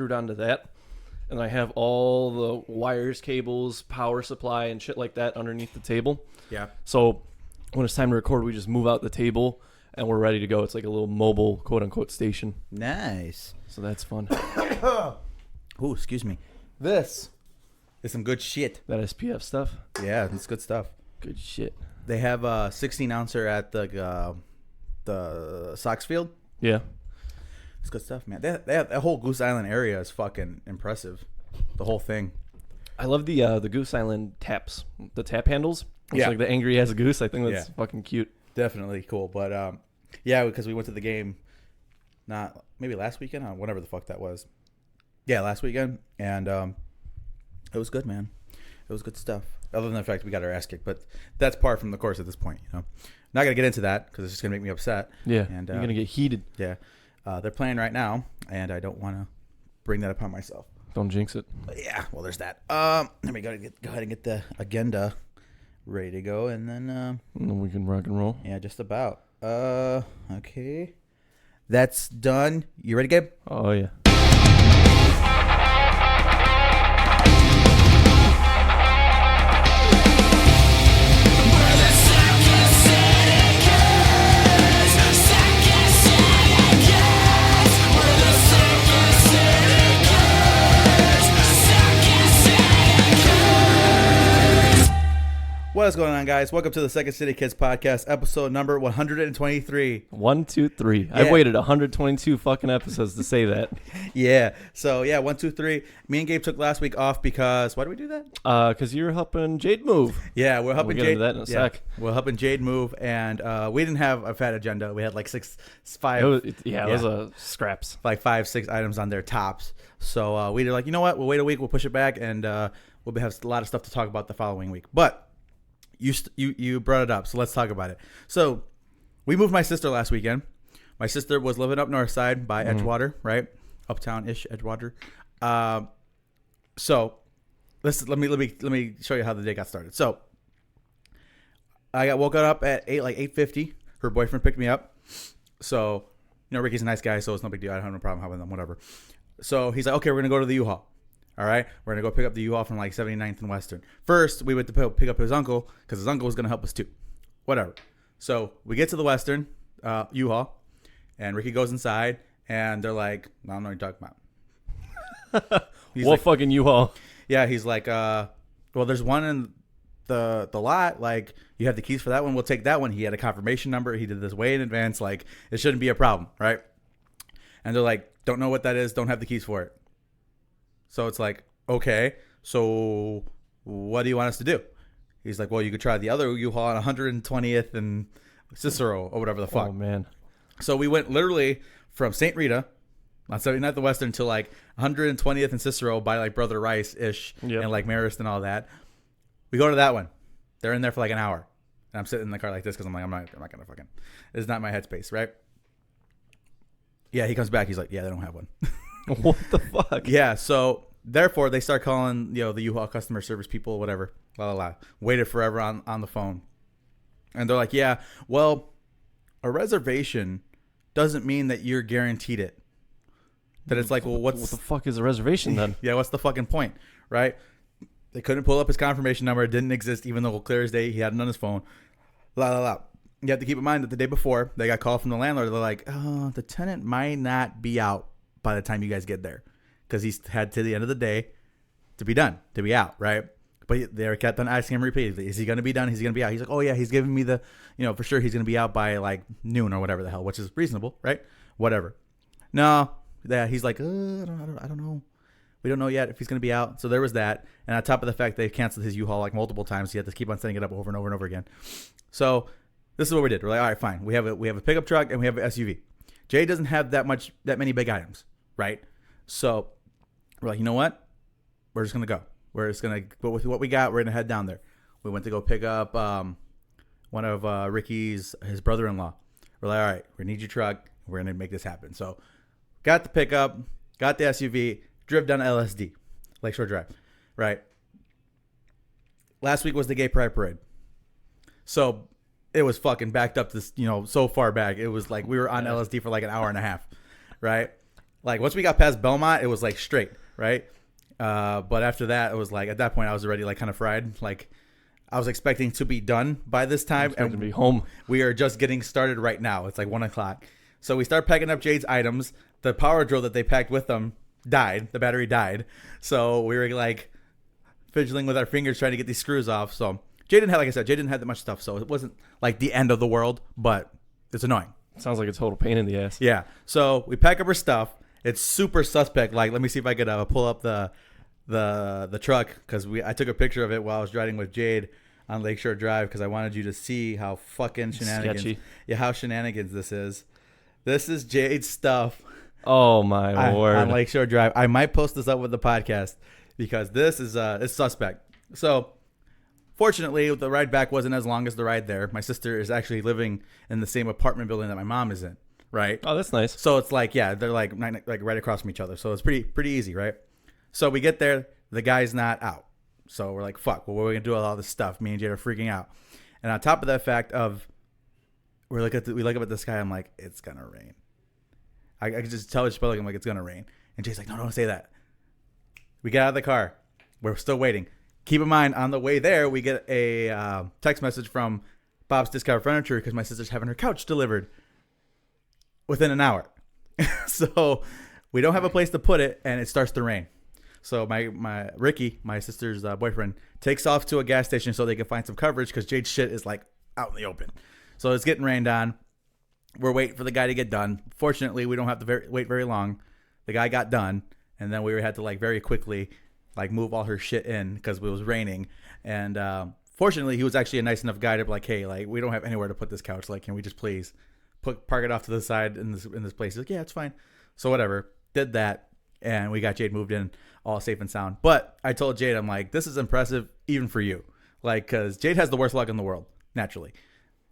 screwed onto that. And I have all the wires, cables, power supply, and shit like that underneath the table. Yeah. So when it's time to record, we just move out the table and we're ready to go. It's like a little mobile, quote unquote, station. Nice. So that's fun. Oh, excuse me. This is some good shit. That SPF stuff? Yeah, it's good stuff. Good shit. They have a 16 ouncer at the Sox field. Yeah. It's good stuff, man. They have that whole Goose Island area is fucking impressive. The whole thing. I love the Goose Island taps, the tap handles. It's Yeah. like the angry ass goose. I think that's fucking cute. Definitely cool. But yeah, because we went to the game, not maybe last weekend, or whatever the fuck that was. Yeah, last weekend, and it was good, man. It was good stuff. Other than the fact we got our ass kicked, but that's par from the course at this point. You know, not gonna get into that because it's just gonna make me upset. Yeah, and you're gonna get heated. Yeah, they're playing right now, and I don't want to bring that upon myself. Don't jinx it. But yeah, well, there's that. Let me go ahead and get the agenda ready to go, and then we can rock and roll. yeah, just about. Okay, that's done. You ready, Gabe? Oh yeah. What is going on, guys? Welcome to the Second City Kids podcast, episode number 123. 1, 2, 3. Yeah. I've waited 122 fucking episodes to say that. Yeah. So yeah, 1, 2, 3. Me and Gabe took last week off because why did we do that? Because you're helping Jade move. Yeah, we're helping We'll get Jade. into that in a sec. We're helping Jade move, and we didn't have a fat agenda. We had like It was Yeah. scraps. like 5, 6 items on their tops. So we were like, you know what? We'll wait a week. We'll push it back, and we'll have a lot of stuff to talk about the following week. But you brought it up, so let's talk about it. So we moved my sister last weekend. My sister was living up north side by Edgewater, right? Uptown-ish Edgewater. So let me show you how the day got started. So I got woken up at 8:50. Her boyfriend picked me up. So Ricky's a nice guy, so it's no big deal. I don't have no problem having them, whatever. So he's like, okay, we're gonna go to the U-Haul. All right, we're going to go pick up the U-Haul from like 79th and Western. First, we went to pick up his uncle because his uncle was going to help us too. Whatever. So we get to the Western U-Haul, and Ricky goes inside, and they're like, I don't know what you're talking about. What like, fucking U-Haul? yeah, he's like, well, there's one in the lot. Like, you have the keys for that one. We'll take that one. He had a confirmation number. He did this way in advance. Like, it shouldn't be a problem, right? And they're like, don't know what that is. Don't have the keys for it. So it's like, okay, so what do you want us to do? He's like, well, you could try the other U-Haul on 120th and Cicero or whatever the fuck. Oh, man. So we went literally from St. Rita on 79th and Western to like 120th and Cicero by like Brother Rice-ish and like Marist and all that. We go to that one. They're in there for like an hour. And I'm sitting in the car like this because I'm like, I'm not going to fucking, it's not my headspace, right? Yeah, he comes back. He's like, yeah, they don't have one. What the fuck? Yeah, so therefore they start calling, the U-Haul customer service people, whatever, waited forever on the phone. And they're like, yeah, well, a reservation doesn't mean that you're guaranteed it. That it's like, well, what the fuck is a reservation then? Yeah, what's the fucking point, right? They couldn't pull up his confirmation number. It didn't exist, even though clear as day he had it on his phone. You have to keep in mind that the day before, they got called from the landlord. They're like, oh, the tenant might not be out by the time you guys get there, because he's had to the end of the day to be done, to be out, right? But they kept on asking him repeatedly, is he going to be done? Is he going to be out? He's like, oh yeah, he's giving me the, for sure he's going to be out by like noon or whatever the hell, which is reasonable, right? Whatever. No, yeah, he's like, I don't know. We don't know yet if he's going to be out. So there was that. And on top of the fact they canceled his U-Haul like multiple times, he had to keep on setting it up over and over and over again. So this is what we did. We're like, all right, fine. We have a pickup truck and we have an SUV. Jay doesn't have that many big items, right? So we're like, you know what? We're just going to go. We're just going to go with what we got. We're going to head down there. We went to go pick up one of Ricky's, his brother-in-law. We're like, all right, we need your truck. We're going to make this happen. So got the pickup, got the SUV, drove down to LSD, Lakeshore Drive, right? Last week was the Gay Pride Parade. So it was fucking backed up this, so far back. It was like we were on LSD for like an hour and a half, right? Like once we got past Belmont, it was like straight, right? But after that, it was like at that point I was already like kind of fried. Like I was expecting to be done by this time, and to be home. We are just getting started right now. It's like 1:00. So we start packing up Jade's items. The power drill that they packed with them died. The battery died. So we were like fidgeting with our fingers trying to get these screws off. So Jade didn't have, like I said, Jade didn't have that much stuff. So it wasn't like the end of the world, but it's annoying. Sounds like a total pain in the ass. Yeah. So we pack up our stuff. It's super suspect. Like, let me see if I could pull up the truck, because I took a picture of it while I was driving with Jade on Lakeshore Drive, because I wanted you to see how fucking shenanigans. Sketchy. Yeah, how shenanigans this is. This is Jade's stuff. Oh my word! On Lakeshore Drive. I might post this up with the podcast because this is it's suspect. So, fortunately, the ride back wasn't as long as the ride there. My sister is actually living in the same apartment building that my mom is in. Right. Oh, that's nice. So it's like, yeah, they're like right across from each other. So it's pretty easy, right? So we get there, the guy's not out. So we're like, fuck, well, what are we gonna do with all this stuff? Me and Jade are freaking out. And on top of that fact of we look up at the sky, I'm like, it's gonna rain. I can just tell it, I'm like, it's gonna rain. And Jade's like, no, don't say that. We get out of the car. We're still waiting. Keep in mind, on the way there, we get a text message from Bob's Discount Furniture because my sister's having her couch delivered within an hour. So we don't have a place to put it, and it starts to rain. So my Ricky, my sister's boyfriend, takes off to a gas station so they can find some coverage because Jade's shit is like out in the open. So it's getting rained on. We're waiting for the guy to get done. Fortunately, we don't have to wait very long. The guy got done, and then we had to like very quickly like move all her shit in because it was raining. And fortunately, he was actually a nice enough guy to be like, hey, like we don't have anywhere to put this couch. Like, can we just please park it off to the side in this place? He's like, yeah, it's fine. So whatever, did that, and we got Jade moved in all safe and sound. But I told Jade, I'm like, this is impressive even for you, like, because Jade has the worst luck in the world naturally,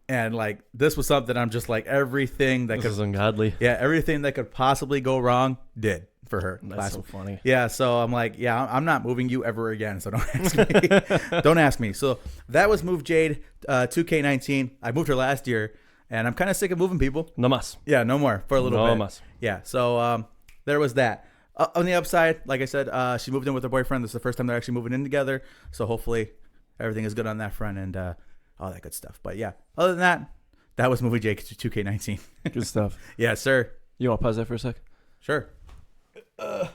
and like this was something I'm just like everything that This is ungodly. Yeah, everything that could possibly go wrong did for her. That's so funny. Yeah, so I'm like, yeah, I'm not moving you ever again. So don't ask me. Don't ask me. So that was Move Jade 2K19. I moved her last year. And I'm kind of sick of moving people. No mas. Yeah, no more for a little bit. No mas. Yeah, so there was that. On the upside, like I said, she moved in with her boyfriend. This is the first time they're actually moving in together. So hopefully everything is good on that front and all that good stuff. But yeah, other than that was Movie Jake 2K19. Good stuff. Yeah, sir. You want to pause that for a sec? Sure. All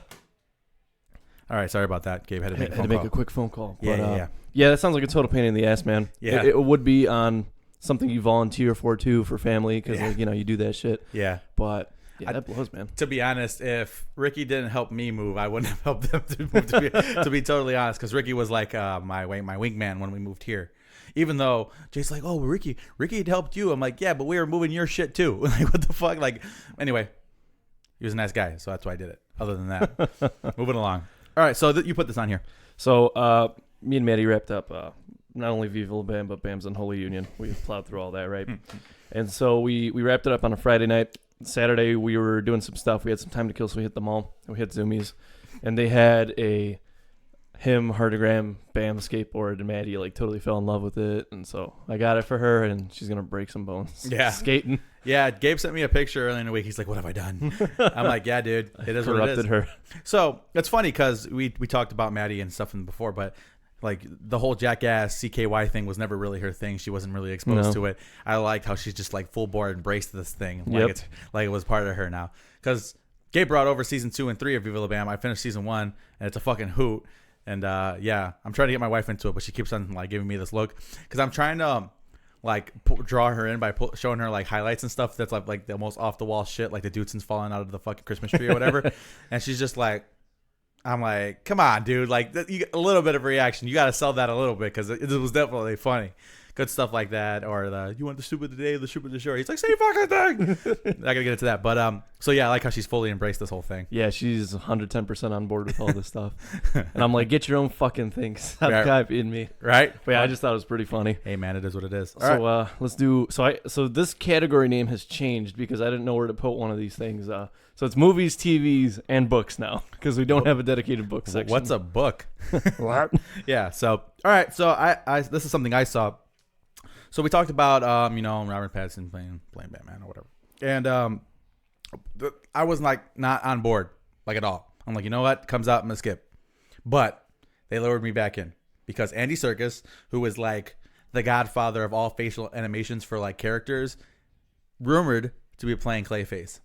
right, sorry about that. Gabe had to make a phone call. a quick phone call. But, Yeah. Yeah, that sounds like a total pain in the ass, man. Yeah. It would be on something you volunteer for too, for family, because like, you do that shit. Yeah. But yeah, that blows, man. To be honest, if Ricky didn't help me move, I wouldn't have helped them to move. To be totally honest, because Ricky was like my wingman when we moved here. Even though Jay's like, oh, Ricky had helped you. I'm like, yeah, but we were moving your shit too. Like, what the fuck? Like, anyway, he was a nice guy, so that's why I did it. Other than that, moving along. All right, so you put this on here. So me and Maddie wrapped up not only Viva La Bam, but Bam's Unholy Union. We plowed through all that, right? And so we wrapped it up on a Friday night. Saturday, we were doing some stuff. We had some time to kill, so we hit the mall. We hit Zumiez. And they had a Hardigram Bam skateboard, and Maddie like totally fell in love with it. And so I got it for her, and she's going to break some bones. Yeah. Skating. Yeah, Gabe sent me a picture earlier in the week. He's like, what have I done? I'm like, yeah, dude, it is what it is. Corrupted her. So it's funny because we talked about Maddie and stuff before, but like the whole Jackass CKY thing was never really her thing. She wasn't really exposed to it. I liked how she's just like full bore embraced this thing. Like it was part of her now. Because Gabe brought over season 2 and 3 of Viva La Bam. I finished season 1 and it's a fucking hoot. And yeah, I'm trying to get my wife into it, but she keeps on like giving me this look because I'm trying to like draw her in by showing her like highlights and stuff that's like the most off the wall shit, like the Dudesons falling out of the fucking Christmas tree or whatever. And she's just like, I'm like, come on, dude. Like, you get a little bit of a reaction. You got to sell that a little bit because it was definitely funny. Good stuff like that. Or you want the stupid today, the stupid the short. He's like, same fucking thing. I got to get into that. But, so yeah, I like how she's fully embraced this whole thing. Yeah, she's 110% on board with all this stuff. And I'm like, get your own fucking thing. Stop Right. copying me. Right? But yeah, I just thought it was pretty funny. Hey, man, it is what it is. So let's do. So this category name has changed because I didn't know where to put one of these things. So it's movies, TVs, and books now because we don't have a dedicated book section. What's a book? What? Yeah. So, all right. So I this is something I saw. So we talked about, Robert Pattinson playing Batman or whatever. And I was like not on board like at all. I'm like, you know what? Comes out, I'm gonna skip. But they lured me back in because Andy Serkis, who is like the godfather of all facial animations for like characters, rumored to be playing Clayface.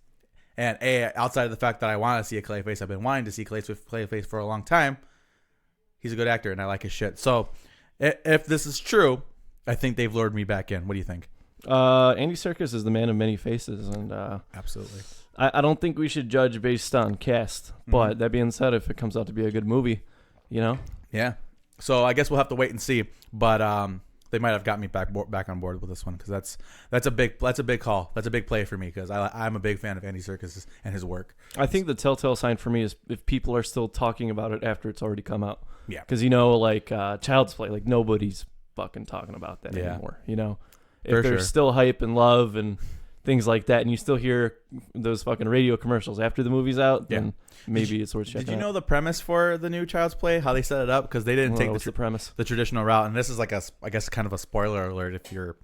And outside of the fact that I want to see a Clayface, I've been wanting to see Clayface for a long time. He's a good actor, and I like his shit. So, if this is true, I think they've lured me back in. What do you think? Andy Serkis is the man of many faces, and Absolutely. I don't think we should judge based on cast. But that being said, if it comes out to be a good movie, you know? Yeah. So I guess we'll have to wait and see. But they might have got me back on board with this one because that's a big call. That's a big play for me because I'm a big fan of Andy Serkis and his work. I think the telltale sign for me is if people are still talking about it after it's already come out. Yeah. Because, like Child's Play, like nobody's fucking talking about that anymore, you know? If For there's sure. still hype and love and things like that, and you still hear those fucking radio commercials after the movie's out, then maybe it's worth checking out. Did you know the premise for the new Child's Play, how they set it up? Because they didn't take the premise. the traditional route. And this is like I guess kind of a spoiler alert if you're,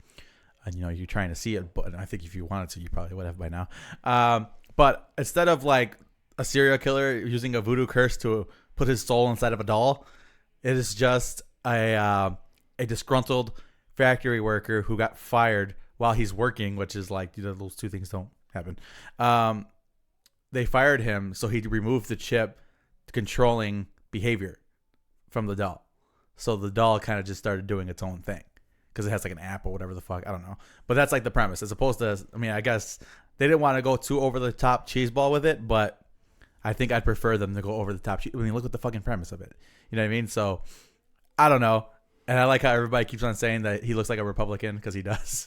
you're trying to see it. But I think if you wanted to, you probably would have by now. But instead of like a serial killer using a voodoo curse to put his soul inside of a doll, it is just a disgruntled factory worker who got fired while he's working, which is like, those two things don't happen. They fired him, so he removed the chip controlling behavior from the doll. So the doll kind of just started doing its own thing because it has like an app or whatever the fuck. I don't know. But that's like the premise. As opposed to, I guess they didn't want to go too over the top cheeseball with it, but I think I'd prefer them to go over the top. Look at the fucking premise of it. You know what I mean? So I don't know. And I like how everybody keeps on saying that he looks like a Republican because he does.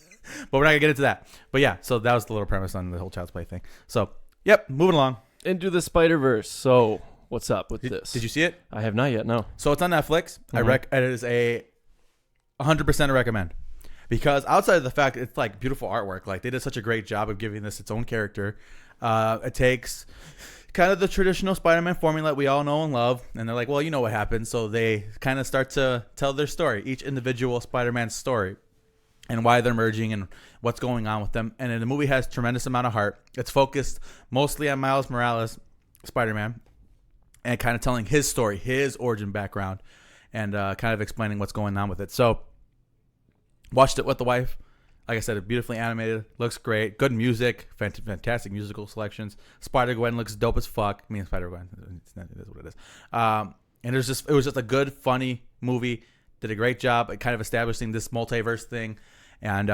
But we're not going to get into that. But yeah, so that was the little premise on the whole Child's Play thing. So, yep, moving along. Into the Spider-Verse. So, what's up with this? Did you see it? I have not yet, no. So, it's on Netflix. Mm-hmm. It is a 100% recommend. Because outside of the fact it's like beautiful artwork, like they did such a great job of giving this its own character. It takes kind of the traditional Spider-Man formula that we all know and love. And they're like, well, you know what happened. So they kind of start to tell their story, each individual Spider-Man story and why they're merging and what's going on with them. And the movie has tremendous amount of heart. It's focused mostly on Miles Morales, Spider-Man, and kind of telling his story, his origin background, and kind of explaining what's going on with it. So watched it with the wife. Like I said, beautifully animated, looks great, good music, fantastic musical selections. Spider-Gwen looks dope as fuck. Spider-Gwen, it is what it is. And it was just a good, funny movie. Did a great job at kind of establishing this multiverse thing. And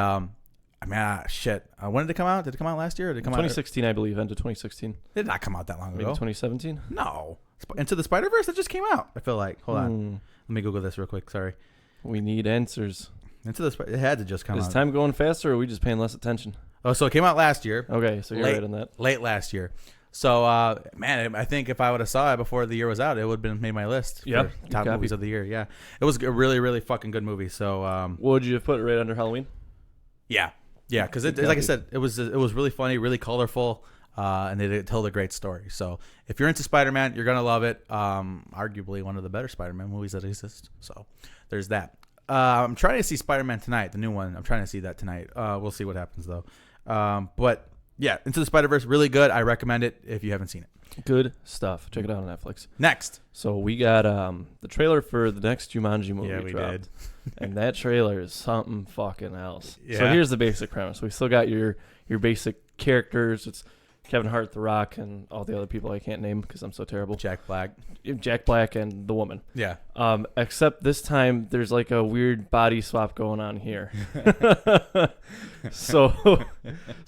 shit. When did it come out? Did it come out last year? Or did it come 2016, I believe, end of 2016. It did not come out that long ago. Maybe 2017? No. Into the Spider-Verse? That just came out. I feel like. Hold on. Let me Google this real quick. Sorry. We need answers. It had to just come out. Is time going faster, or are we just paying less attention? Oh, so it came out last year. Okay, so you're right on that. Late last year. So, I think if I would have saw it before the year was out, it would have been made my list. Yeah, for top movies of the year. Yeah, it was a really, really fucking good movie. So, would you put it right under Halloween? Yeah, because like I said, it was really funny, really colorful, and they told a great story. So, if you're into Spider-Man, you're gonna love it. Arguably one of the better Spider-Man movies that exist. So, there's that. I'm trying to see Spider-Man tonight, the new one. I'm trying to see that tonight. We'll see what happens though. But yeah, Into the Spider-Verse, really good. I recommend it if you haven't seen it. Good stuff. Check it out on Netflix. Next. So we got the trailer for the next Jumanji movie. Yeah, we dropped. did. And that trailer is something fucking else. Yeah. So here's the basic premise. We still got your basic characters. It's Kevin Hart, The Rock, and all the other people I can't name because I'm so terrible. Jack Black and the woman. Yeah. Except this time there's like a weird body swap going on here. So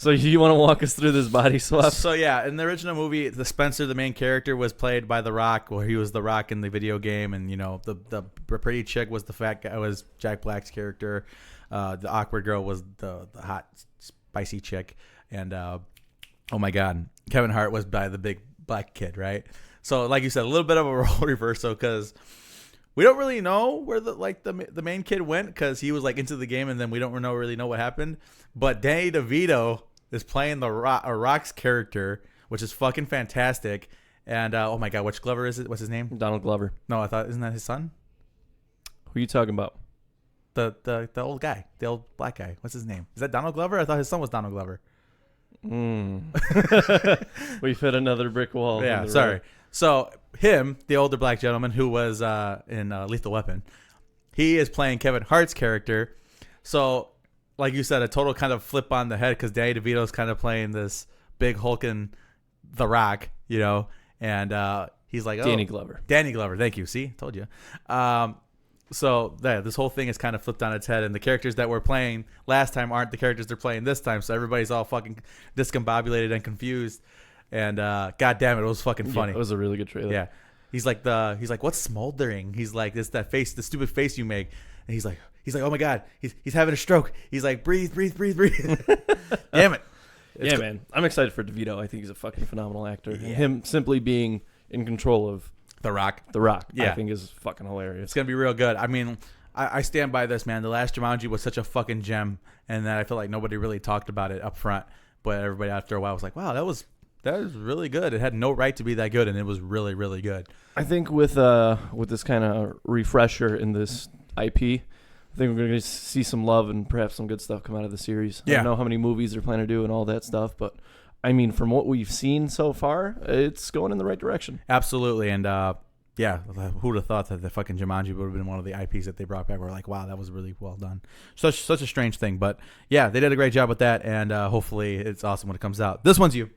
you want to walk us through this body swap? So yeah, in the original movie, the Spencer, the main character, was played by The Rock, where he was The Rock in the video game, and the pretty chick was the fat guy, was Jack Black's character. The awkward girl was the hot spicy chick, and oh my God, Kevin Hart was by the big black kid, right? So like you said, a little bit of a role reversal because we don't really know where the main kid went because he was like into the game, and then we don't really know what happened. But Danny DeVito is playing Rock's character, which is fucking fantastic. And oh my God, which Glover is it? What's his name? Donald Glover. No, I thought, isn't that his son? Who are you talking about? The old guy, the old black guy. What's his name? Is that Donald Glover? I thought his son was Donald Glover. We've hit another brick wall. Yeah, sorry. So him, the older black gentleman who was in Lethal Weapon, he is playing Kevin Hart's character. So, like you said, a total kind of flip on the head because Danny DeVito's kind of playing this big hulking The Rock, you know, and he's like, Danny Glover. Danny Glover, thank you. See, told you. So yeah, this whole thing is kind of flipped on its head, and the characters that we're playing last time aren't the characters they're playing this time. So everybody's all fucking discombobulated and confused. And god damn it, it was fucking funny. Yeah, it was a really good trailer. Yeah, he's like, what's smoldering? He's like, it's that face, the stupid face you make. And he's like, oh my god, he's having a stroke. He's like, breathe. Damn it. Man, I'm excited for DeVito. I think he's a fucking phenomenal actor. Yeah. Him simply being in control of The Rock, I think is fucking hilarious. It's gonna be real good. I mean, I stand by this, man. The last Jumanji was such a fucking gem, and that I feel like nobody really talked about it up front, but everybody after a while was like, wow, that was really good. It had no right to be that good, and it was really, really good. I think with this kind of refresher in this IP, I think we're going to see some love and perhaps some good stuff come out of the series. I don't know how many movies they're planning to do and all that stuff, but I mean, from what we've seen so far, it's going in the right direction. Absolutely, and yeah, who would have thought that the fucking Jumanji would have been one of the IPs that they brought back? We're like, wow, that was really well done. Such a strange thing, but yeah, they did a great job with that, and hopefully it's awesome when it comes out. This one's you.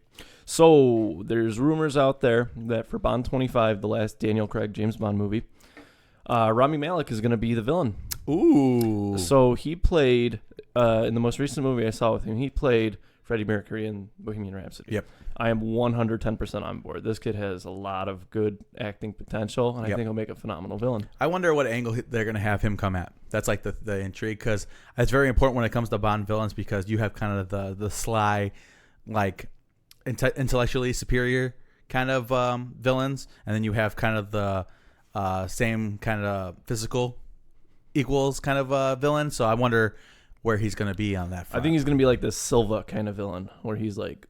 So there's rumors out there that for Bond 25, the last Daniel Craig James Bond movie, Rami Malek is going to be the villain. Ooh. So he played, in the most recent movie I saw with him, he played Freddie Mercury in Bohemian Rhapsody. Yep. I am 110% on board. This kid has a lot of good acting potential, and I think he'll make a phenomenal villain. I wonder what angle they're going to have him come at. That's like the intrigue, because it's very important when it comes to Bond villains, because you have kind of the sly, like, intellectually superior kind of villains, and then you have kind of the same kind of physical equals kind of villain. So I wonder where he's going to be on that front. I think he's going to be like this Silva kind of villain, where he's like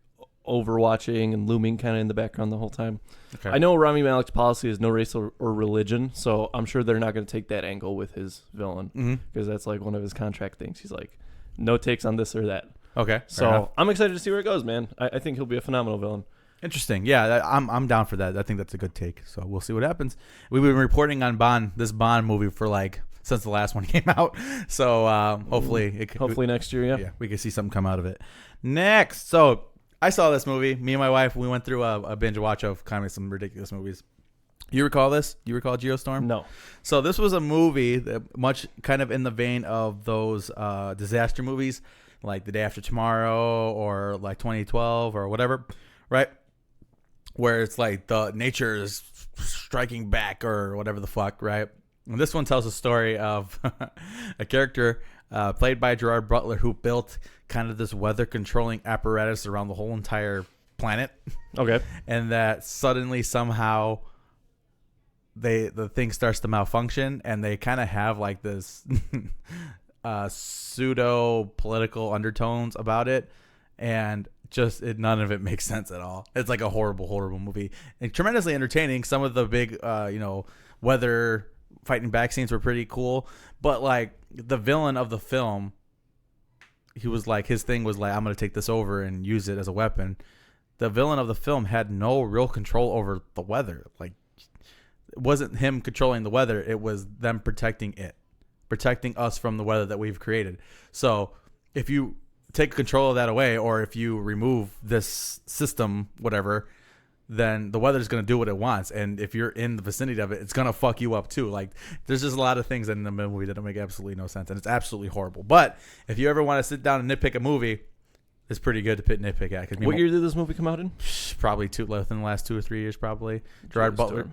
overwatching and looming kind of in the background the whole time. Okay. I know Rami Malek's policy is no race or religion, so I'm sure they're not going to take that angle with his villain, because that's like one of his contract things. He's like, no takes on this or that. Okay. So I'm excited to see where it goes, man. I think he'll be a phenomenal villain. Interesting. Yeah, I'm down for that. I think that's a good take. So we'll see what happens. We've been reporting on this Bond movie for like since the last one came out. So hopefully next year, yeah, we can see something come out of it. Next, so I saw this movie. Me and my wife, we went through a binge watch of kind of some ridiculous movies. You recall this? You recall Geostorm? No. So this was a movie that much kind of in the vein of those disaster movies, like The Day After Tomorrow or like 2012 or whatever, right? Where it's like the nature is striking back or whatever the fuck, right? And this one tells a story of a character played by Gerard Butler who built kind of this weather controlling apparatus around the whole entire planet. Okay. And that suddenly somehow the thing starts to malfunction, and they kind of have like this pseudo political undertones about it, and just none of it makes sense at all. It's like a horrible movie, and tremendously entertaining. Some of the big weather fighting back scenes were pretty cool, but like the villain of the film, he was like, his thing was like, I'm gonna take this over and use it as a weapon. The villain of the film had no real control over the weather. Like, it wasn't him controlling the weather, it was them protecting us from the weather that we've created. So if you take control of that away, or if you remove this system, whatever, then the weather's going to do what it wants. And if you're in the vicinity of it, it's going to fuck you up too. Like, there's just a lot of things in the movie that don't make absolutely no sense, and it's absolutely horrible. But if you ever want to sit down and nitpick a movie, it's pretty good to nitpick at. What year did this movie come out in? Probably within the last 2 or 3 years, probably. Gerard Butler,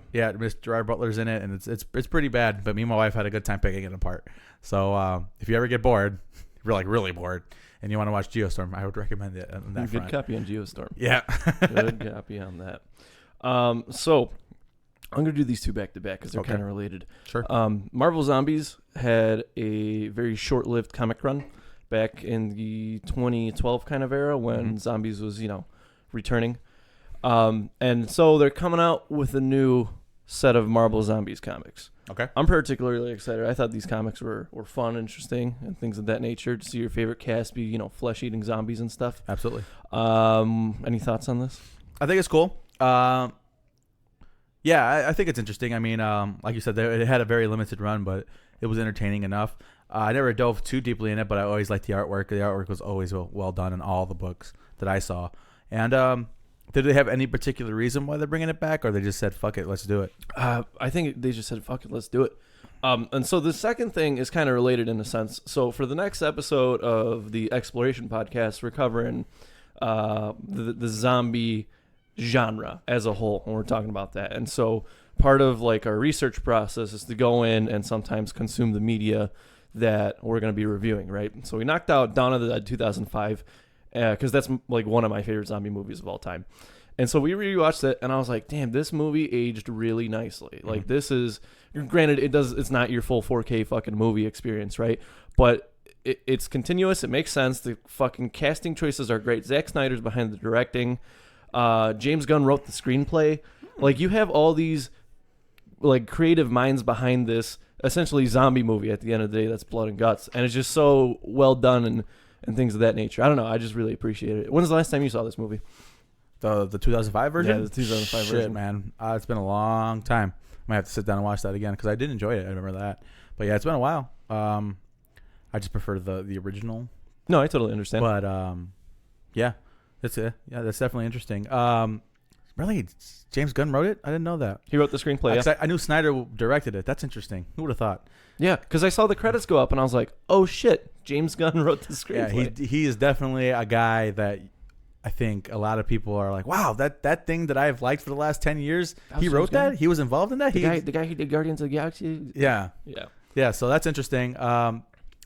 Gerard Butler's in it, and it's pretty bad. But me and my wife had a good time picking it apart. So if you ever get bored, really bored, and you want to watch Geostorm, I would recommend it on that front. Good copy on Geostorm. Yeah. Good copy on that. So I'm going to do these two back to back because they're kind of related. Sure. Marvel Zombies had a very short-lived comic run back in the 2012 kind of era when Zombies was, returning. And so they're coming out with a new set of Marvel Zombies comics. Okay. I'm particularly excited. I thought these comics were fun, interesting, and things of that nature. To see your favorite cast be, flesh-eating zombies and stuff. Absolutely. Any thoughts on this? I think it's cool. Yeah, I think it's interesting. I mean, like you said, it had a very limited run, but it was entertaining enough. I never dove too deeply in it, but I always liked the artwork. The artwork was always well done in all the books that I saw. And did they have any particular reason why they're bringing it back, or they just said, fuck it, let's do it? I think they just said, fuck it, let's do it. And so the second thing is kind of related in a sense. So for the next episode of the Exploration podcast, we're covering the zombie genre as a whole when we're talking about that. And so part of like our research process is to go in and sometimes consume the media that we're going to be reviewing, right? So we knocked out Dawn of the Dead 2005 because that's like one of my favorite zombie movies of all time. And so we rewatched it and I was like, damn, this movie aged really nicely. Like this is, granted, it's not your full 4K fucking movie experience, right? But it's continuous. It makes sense. The fucking casting choices are great. Zack Snyder's behind the directing. James Gunn wrote the screenplay. Like you have all these like creative minds behind this essentially zombie movie at the end of the day that's blood and guts, and it's just so well done and things of that nature. I don't know, I just really appreciate it. When's the last time you saw this movie? The 2005 version? Yeah, the 2005 Shit, version. Man. It's been a long time. I might have to sit down and watch that again because I did enjoy it. I remember that. But yeah, it's been a while. I just prefer the original. No, I totally understand. But yeah, that's definitely interesting. Really, James Gunn wrote it? I didn't know that. He wrote the screenplay. Yeah. I knew Snyder directed it. That's interesting. Who would have thought? Yeah, because I saw the credits go up and I was like, oh shit, James Gunn wrote the screenplay. Yeah, he is definitely a guy that I think a lot of people are like, wow, that thing that I've liked for the last 10 years, he wrote that? He was involved in that? The guy who did Guardians of the Galaxy? Yeah. Yeah, so that's interesting.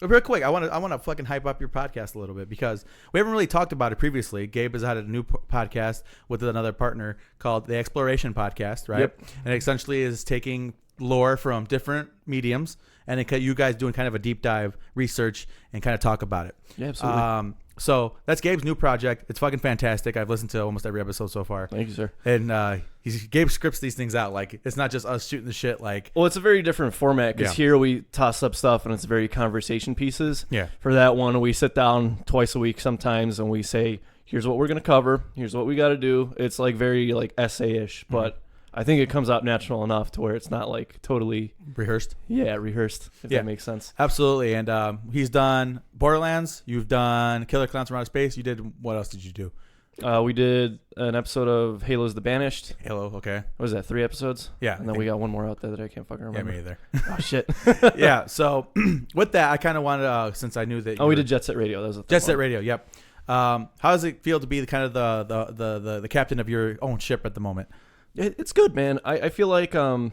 Real quick, I want to fucking hype up your podcast a little bit because we haven't really talked about it previously. Gabe has had a new podcast with another partner called the Exploration Podcast, right? Yep. And it essentially is taking lore from different mediums and you guys doing kind of a deep dive research and kind of talk about it. Yeah, absolutely. So that's Gabe's new project. It's fucking fantastic. I've listened to almost every episode so far. Thank you, sir. And Gabe scripts these things out. Like it's not just us shooting the shit. Like, well, it's a very different format because here we toss up stuff and it's very conversation pieces. Yeah. For that one, we sit down twice a week sometimes and we say, "Here's what we're gonna cover. Here's what we got to do." It's like very like essay-ish, but I think it comes out natural enough to where it's not like totally rehearsed. Yeah, rehearsed, if that makes sense. Absolutely. And he's done Borderlands. You've done Killer Clowns from Outer Space. You did, what else did you do? We did an episode of Halo's The Banished. Halo, okay. What was that, 3 episodes? Yeah. And then we got one more out there that I can't fucking remember. Yeah, me either. Oh, shit. Yeah, so with that, I kind of wanted, since I knew that we did Jet Set Radio. That was Jet Set Radio, yep. How does it feel to be the kind of the captain of your own ship at the moment? It's good, man. I feel like the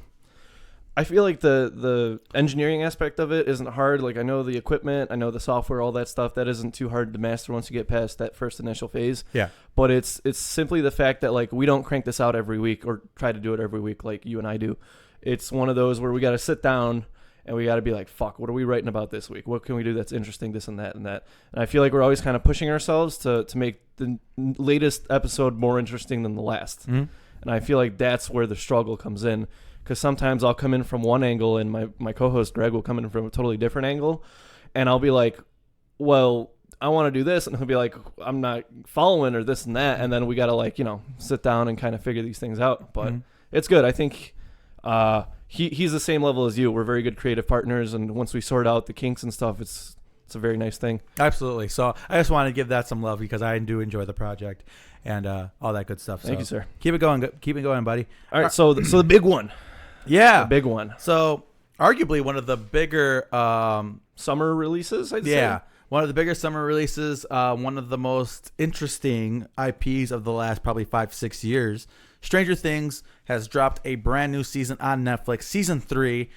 engineering aspect of it isn't hard. Like I know the equipment, I know the software, all that stuff. That isn't too hard to master once you get past that first initial phase. Yeah. But it's simply the fact that like we don't crank this out every week or try to do it every week like you and I do. It's one of those where we got to sit down and we got to be like, fuck, what are we writing about this week? What can we do that's interesting? This and that and that. And I feel like we're always kind of pushing ourselves to make the latest episode more interesting than the last. Mm-hmm. And I feel like that's where the struggle comes in because sometimes I'll come in from one angle and my co-host Greg will come in from a totally different angle. And I'll be like, well, I want to do this. And he'll be like, I'm not following or this and that. And then we got to like, sit down and kind of figure these things out. But it's good. I think he's the same level as you. We're very good creative partners. And once we sort out the kinks and stuff, it's a very nice thing. Absolutely. So I just wanted to give that some love because I do enjoy the project and all that good stuff. Thank you, sir. Keep it going. Keep it going, buddy. All right. So the big one. Yeah. The big one. So arguably one of the bigger summer releases, I'd say. Yeah. One of the bigger summer releases. One of the most interesting IPs of the last probably 5-6 years. Stranger Things has dropped a brand new season on Netflix, season 3.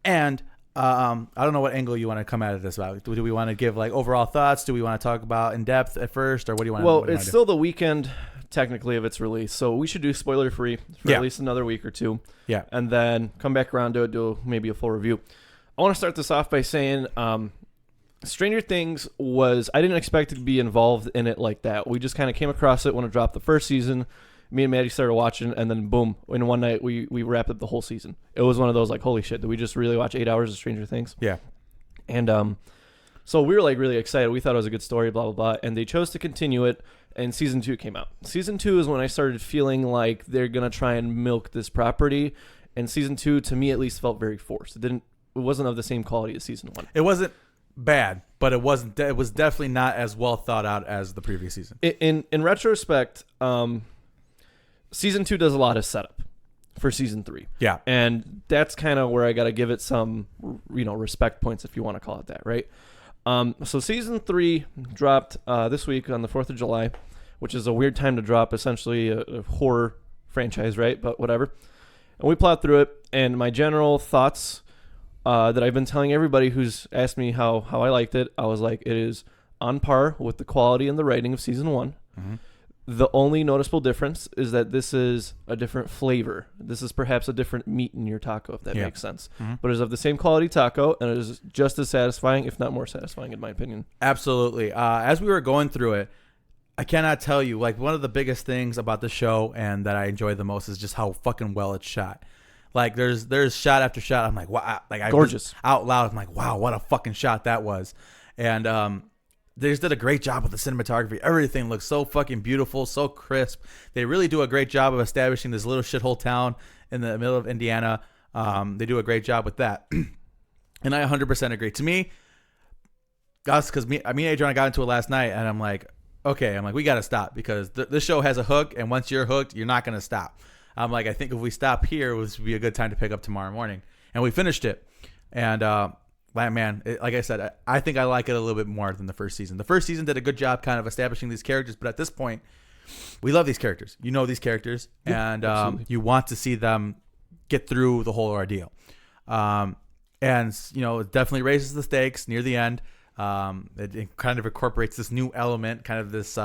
And I don't know what angle you want to come at this about. Do we want to give like overall thoughts? Do we want to talk about in depth at first, or what do you want? Well, it's still the weekend technically of its release, so we should do spoiler free for at least another week or two. Yeah, and then come back around to it, do maybe a full review. I want to start this off by saying, Stranger Things I didn't expect to be involved in it like that. We just kind of came across it when it dropped the first season. me and Maddie started watching, and then boom, in one night we wrapped up the whole season. It was one of those like, holy shit, did we just really watch 8 hours of Stranger Things? Yeah. And so we were like really excited. We thought it was a good story, blah blah blah, and they chose to continue it. And season 2 came out. Season 2 is when I started feeling like they're gonna try and milk this property. And season 2, to me at least, felt very forced. It wasn't of the same quality as season 1. It wasn't bad, but it wasn't. It was definitely not as well thought out as the previous season. In retrospect, season 2 does a lot of setup for season 3. Yeah, and that's kind of where I got to give it some, respect points, if you want to call it that, right? So season 3 dropped this week on the 4th of July, which is a weird time to drop essentially a horror franchise, right? But whatever. And we plowed through it, and my general thoughts that I've been telling everybody who's asked me how I liked it, I was like, it is on par with the quality and the writing of season 1. Mm-hmm. The only noticeable difference is that this is a different flavor. This is perhaps a different meat in your taco, if that makes sense. Mm-hmm. But it is of the same quality taco, and it is just as satisfying, if not more satisfying, in my opinion. Absolutely. As we were going through it, I cannot tell you, like, one of the biggest things about the show and that I enjoy the most is just how fucking well it's shot. Like, there's shot after shot. I'm like, wow. Like, gorgeous. Out loud, I'm like, wow, what a fucking shot that was. And they just did a great job with the cinematography. Everything looks so fucking beautiful, so crisp. They really do a great job of establishing this little shithole town in the middle of Indiana. They do a great job with that. And I 100% agree. To me, that's because me and Adrian got into it last night, and I'm like, okay, we got to stop because this show has a hook, and once you're hooked, you're not going to stop. I'm like, I think if we stop here, this would be a good time to pick up tomorrow morning. And we finished it. And, man, like I said, I think I like it a little bit more than the first season. The first season did a good job kind of establishing these characters, but at this point, we love these characters. You know these characters, and you want to see them get through the whole ordeal. And, it definitely raises the stakes near the end. It kind of incorporates this new element, kind of this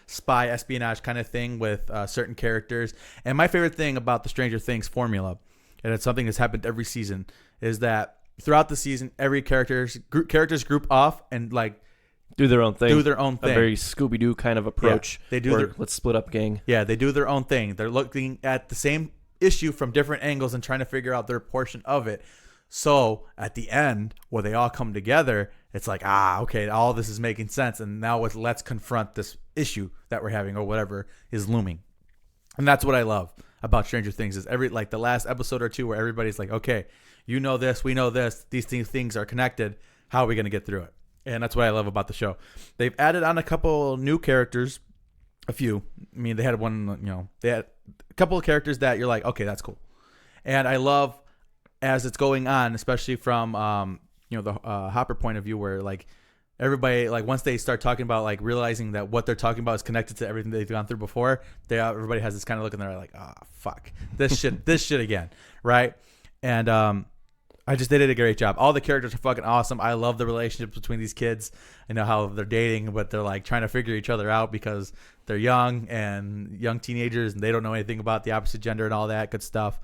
spy espionage kind of thing with certain characters. And my favorite thing about the Stranger Things formula, and it's something that's happened every season, is that throughout the season, every characters group off and like do their own thing. A very Scooby-Doo kind of approach. Yeah, they do let's split up gang. Yeah, they do their own thing. They're looking at the same issue from different angles and trying to figure out their portion of it. So at the end, where they all come together, it's like, okay, all this is making sense. And now let's confront this issue that we're having or whatever is looming. And that's what I love about Stranger Things is the last episode or two where everybody's like, okay, you know this, we know this, these things are connected. How are we going to get through it? And that's what I love about the show. They've added on a couple new characters, a few. I mean, they had they had a couple of characters that you're like, okay, that's cool. And I love as it's going on, especially from the Hopper point of view, where like everybody, like once they start talking about like realizing that what they're talking about is connected to everything they've gone through before, everybody has this kind of look in there like, fuck this shit again, right? And they did a great job. All the characters are fucking awesome. I love the relationships between these kids. I know how they're dating, but they're like trying to figure each other out because they're young teenagers and they don't know anything about the opposite gender and all that good stuff.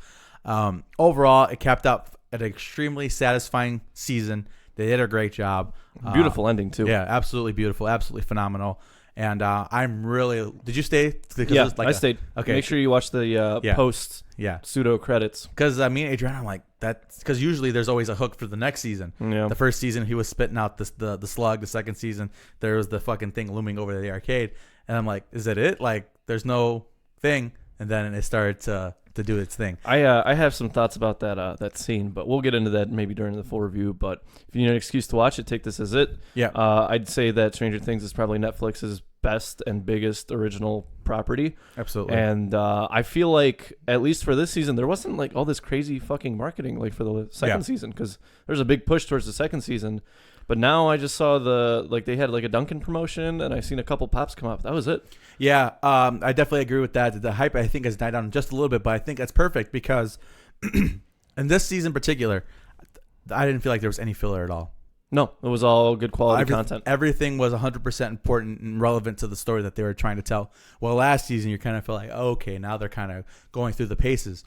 Overall, it capped up an extremely satisfying season. They did a great job. Beautiful ending too. Yeah, absolutely beautiful, absolutely phenomenal. And I'm really. Did you stay? Yeah, I stayed. Okay, make sure you watch the post pseudo credits. Because me and Adrian, I'm like that. Because usually there's always a hook for the next season. Yeah. The first season he was spitting out the slug. The second season there was the fucking thing looming over the arcade, and I'm like, is that it? Like, there's no thing. And then it started to do its thing. I have some thoughts about that scene, but we'll get into that maybe during the full review. But if you need an excuse to watch it, take this as it. Yeah. I'd say that Stranger Things is probably Netflix's best and biggest original property. Absolutely. And I feel like at least for this season, there wasn't like all this crazy fucking marketing like for the second season, because there's a big push towards the second season. But now I just saw they had like a Dunkin' promotion, and I seen a couple pops come up. That was it. Yeah, I definitely agree with that. The hype, I think, has died down just a little bit, but I think that's perfect because in this season in particular, I didn't feel like there was any filler at all. No, it was all good quality content. Everything was 100% important and relevant to the story that they were trying to tell. Well, last season, you kind of feel like, okay, now they're kind of going through the paces.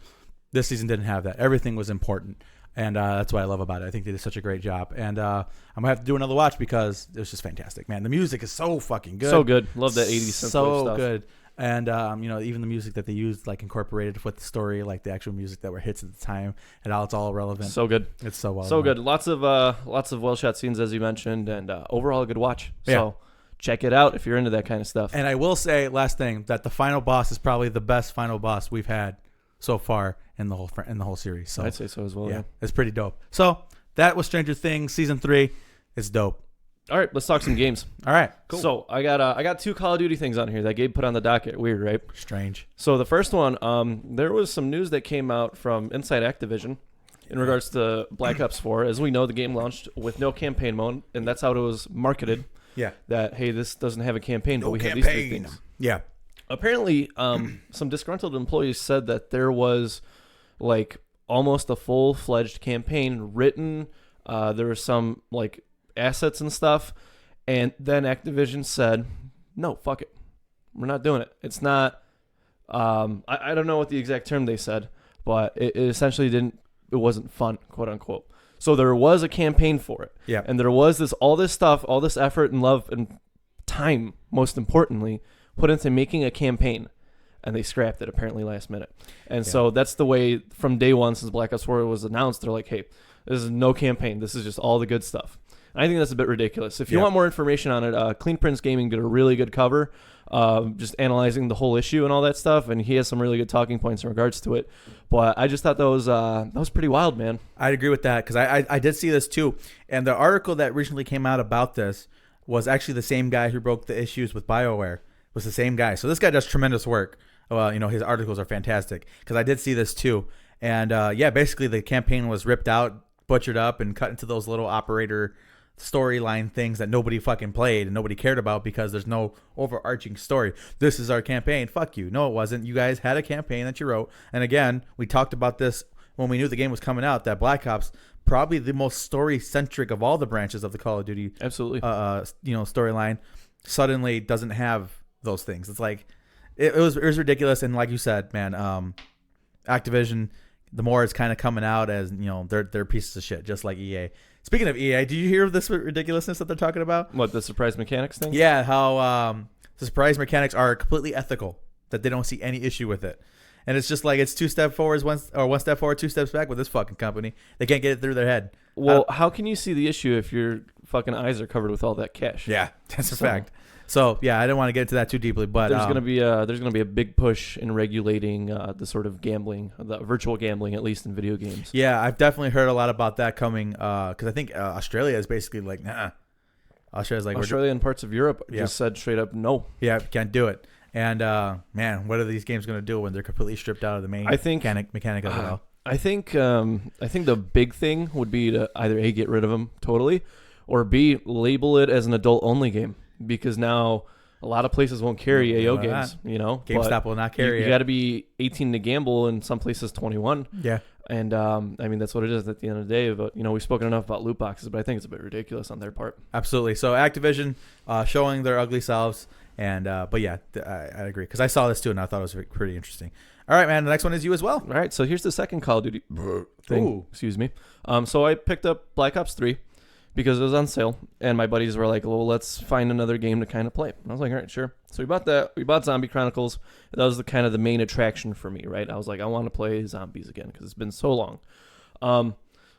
This season didn't have that. Everything was important. And that's what I love about it. I think they did such a great job. And I'm going to have to do another watch because it was just fantastic, man. The music is so fucking good. So good. Love that 80s synthwave stuff. So good. And even the music that they used, like incorporated with the story, like the actual music that were hits at the time, and how it's all relevant. So good. It's so well. So good. Lots of well shot scenes, as you mentioned, and overall a good watch. So check it out if you're into that kind of stuff. And I will say, last thing, that the final boss is probably the best final boss we've had so far in the whole series. So I'd say so as well. Yeah, it's pretty dope. So that was Stranger Things season 3. It's dope. All right, let's talk some games. All right, cool. So I got 2 Call of Duty things on here that Gabe put on the docket. Weird, right? Strange. So the first one, there was some news that came out from inside Activision in regards to Black Ops 4. As we know, the game launched with no campaign mode, and that's how it was marketed. Yeah. That, hey, this doesn't have a campaign, but we have these 3 things. Yeah. Apparently, some disgruntled employees said that there was like almost a full-fledged campaign written. There was some like assets and stuff, and then Activision said, no, fuck it, we're not doing it. It's not I don't know what the exact term they said, but it essentially it wasn't fun, quote unquote. So there was a campaign for it, and there was all this stuff, all this effort and love and time, most importantly, put into making a campaign, and they scrapped it apparently last minute. And so that's the way from day one since Black Ops 4 was announced. They're like, hey, this is no campaign, this is just all the good stuff. I think that's a bit ridiculous. If you want more information on it, Clean Prince Gaming did a really good cover, just analyzing the whole issue and all that stuff, and he has some really good talking points in regards to it. But I just thought that was pretty wild, man. I'd agree with that because I did see this too, and the article that recently came out about this was actually the same guy who broke the issues with BioWare. Was the same guy. So this guy does tremendous work. His articles are fantastic because I did see this too. And basically the campaign was ripped out, butchered up, and cut into those little operator storyline things that nobody fucking played and nobody cared about because there's no overarching story. This is our campaign. Fuck you. No, it wasn't. You guys had a campaign that you wrote. And again, we talked about this when we knew the game was coming out, that Black Ops, probably the most story-centric of all the branches of the Call of Duty storyline, suddenly doesn't have those things. It's like it was ridiculous. And like you said, man, Activision, the more it's kind of coming out as, they're pieces of shit, just like EA. Speaking of EA, did you hear of this ridiculousness that they're talking about? What, the surprise mechanics thing? Yeah, how the surprise mechanics are completely ethical, that they don't see any issue with it. And it's just like it's 2 steps forward, one step forward, 2 steps back with this fucking company. They can't get it through their head. Well, how can you see the issue if your fucking eyes are covered with all that cash? Yeah, that's a fact. So yeah, I didn't want to get into that too deeply, but there's gonna be a big push in regulating the sort of gambling, the virtual gambling, at least in video games. Yeah, I've definitely heard a lot about that coming because I think Australia is basically like, nah. Australia and parts of Europe just said straight up no. Yeah, can't do it. And man, what are these games gonna do when they're completely stripped out of the main mechanic of it all? I think the big thing would be to either A, get rid of them totally, or B, label it as an adult-only game. Because now a lot of places won't carry AO games, GameStop will not carry it. You got to be 18 to gamble, and some places 21. Yeah. And, that's what it is at the end of the day. But, we've spoken enough about loot boxes, but I think it's a bit ridiculous on their part. Absolutely. So Activision showing their ugly selves. And but yeah, I agree. Because I saw this too, and I thought it was pretty interesting. All right, man. The next one is you as well. All right. So here's the second Call of Duty thing. Ooh. Excuse me. So I picked up Black Ops 3. Because it was on sale, and my buddies were like, well, let's find another game to kind of play. And I was like, all right, sure. So we bought that. We bought Zombie Chronicles. That was the main attraction for me, right? I was like, I want to play zombies again because it's been so long.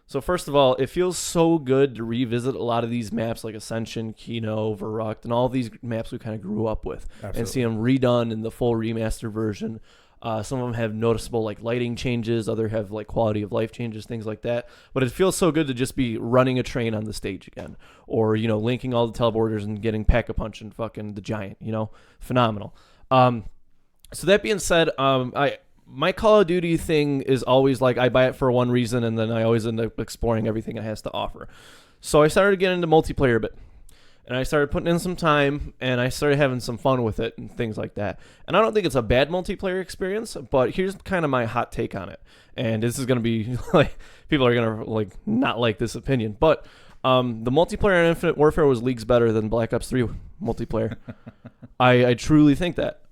So first of all, it feels so good to revisit a lot of these maps like Ascension, Kino, Verrucht, and all these maps we kind of grew up with. Absolutely. And see them redone in the full remaster version. Some of them have noticeable lighting changes, other have quality of life changes, things like that. But it feels so good to just be running a train on the stage again, or linking all the teleporters and getting Pack-a-Punch and fucking the Giant. Phenomenal. So that being said, my Call of Duty thing is always I buy it for one reason, and then I always end up exploring everything it has to offer. So I started getting into multiplayer a bit. And I started putting in some time, and I started having some fun with it and things like that. And I don't think it's a bad multiplayer experience, but here's kind of my hot take on it. And this is going to be people are going to not like this opinion. But the multiplayer in Infinite Warfare was leagues better than Black Ops 3 multiplayer. I truly think that.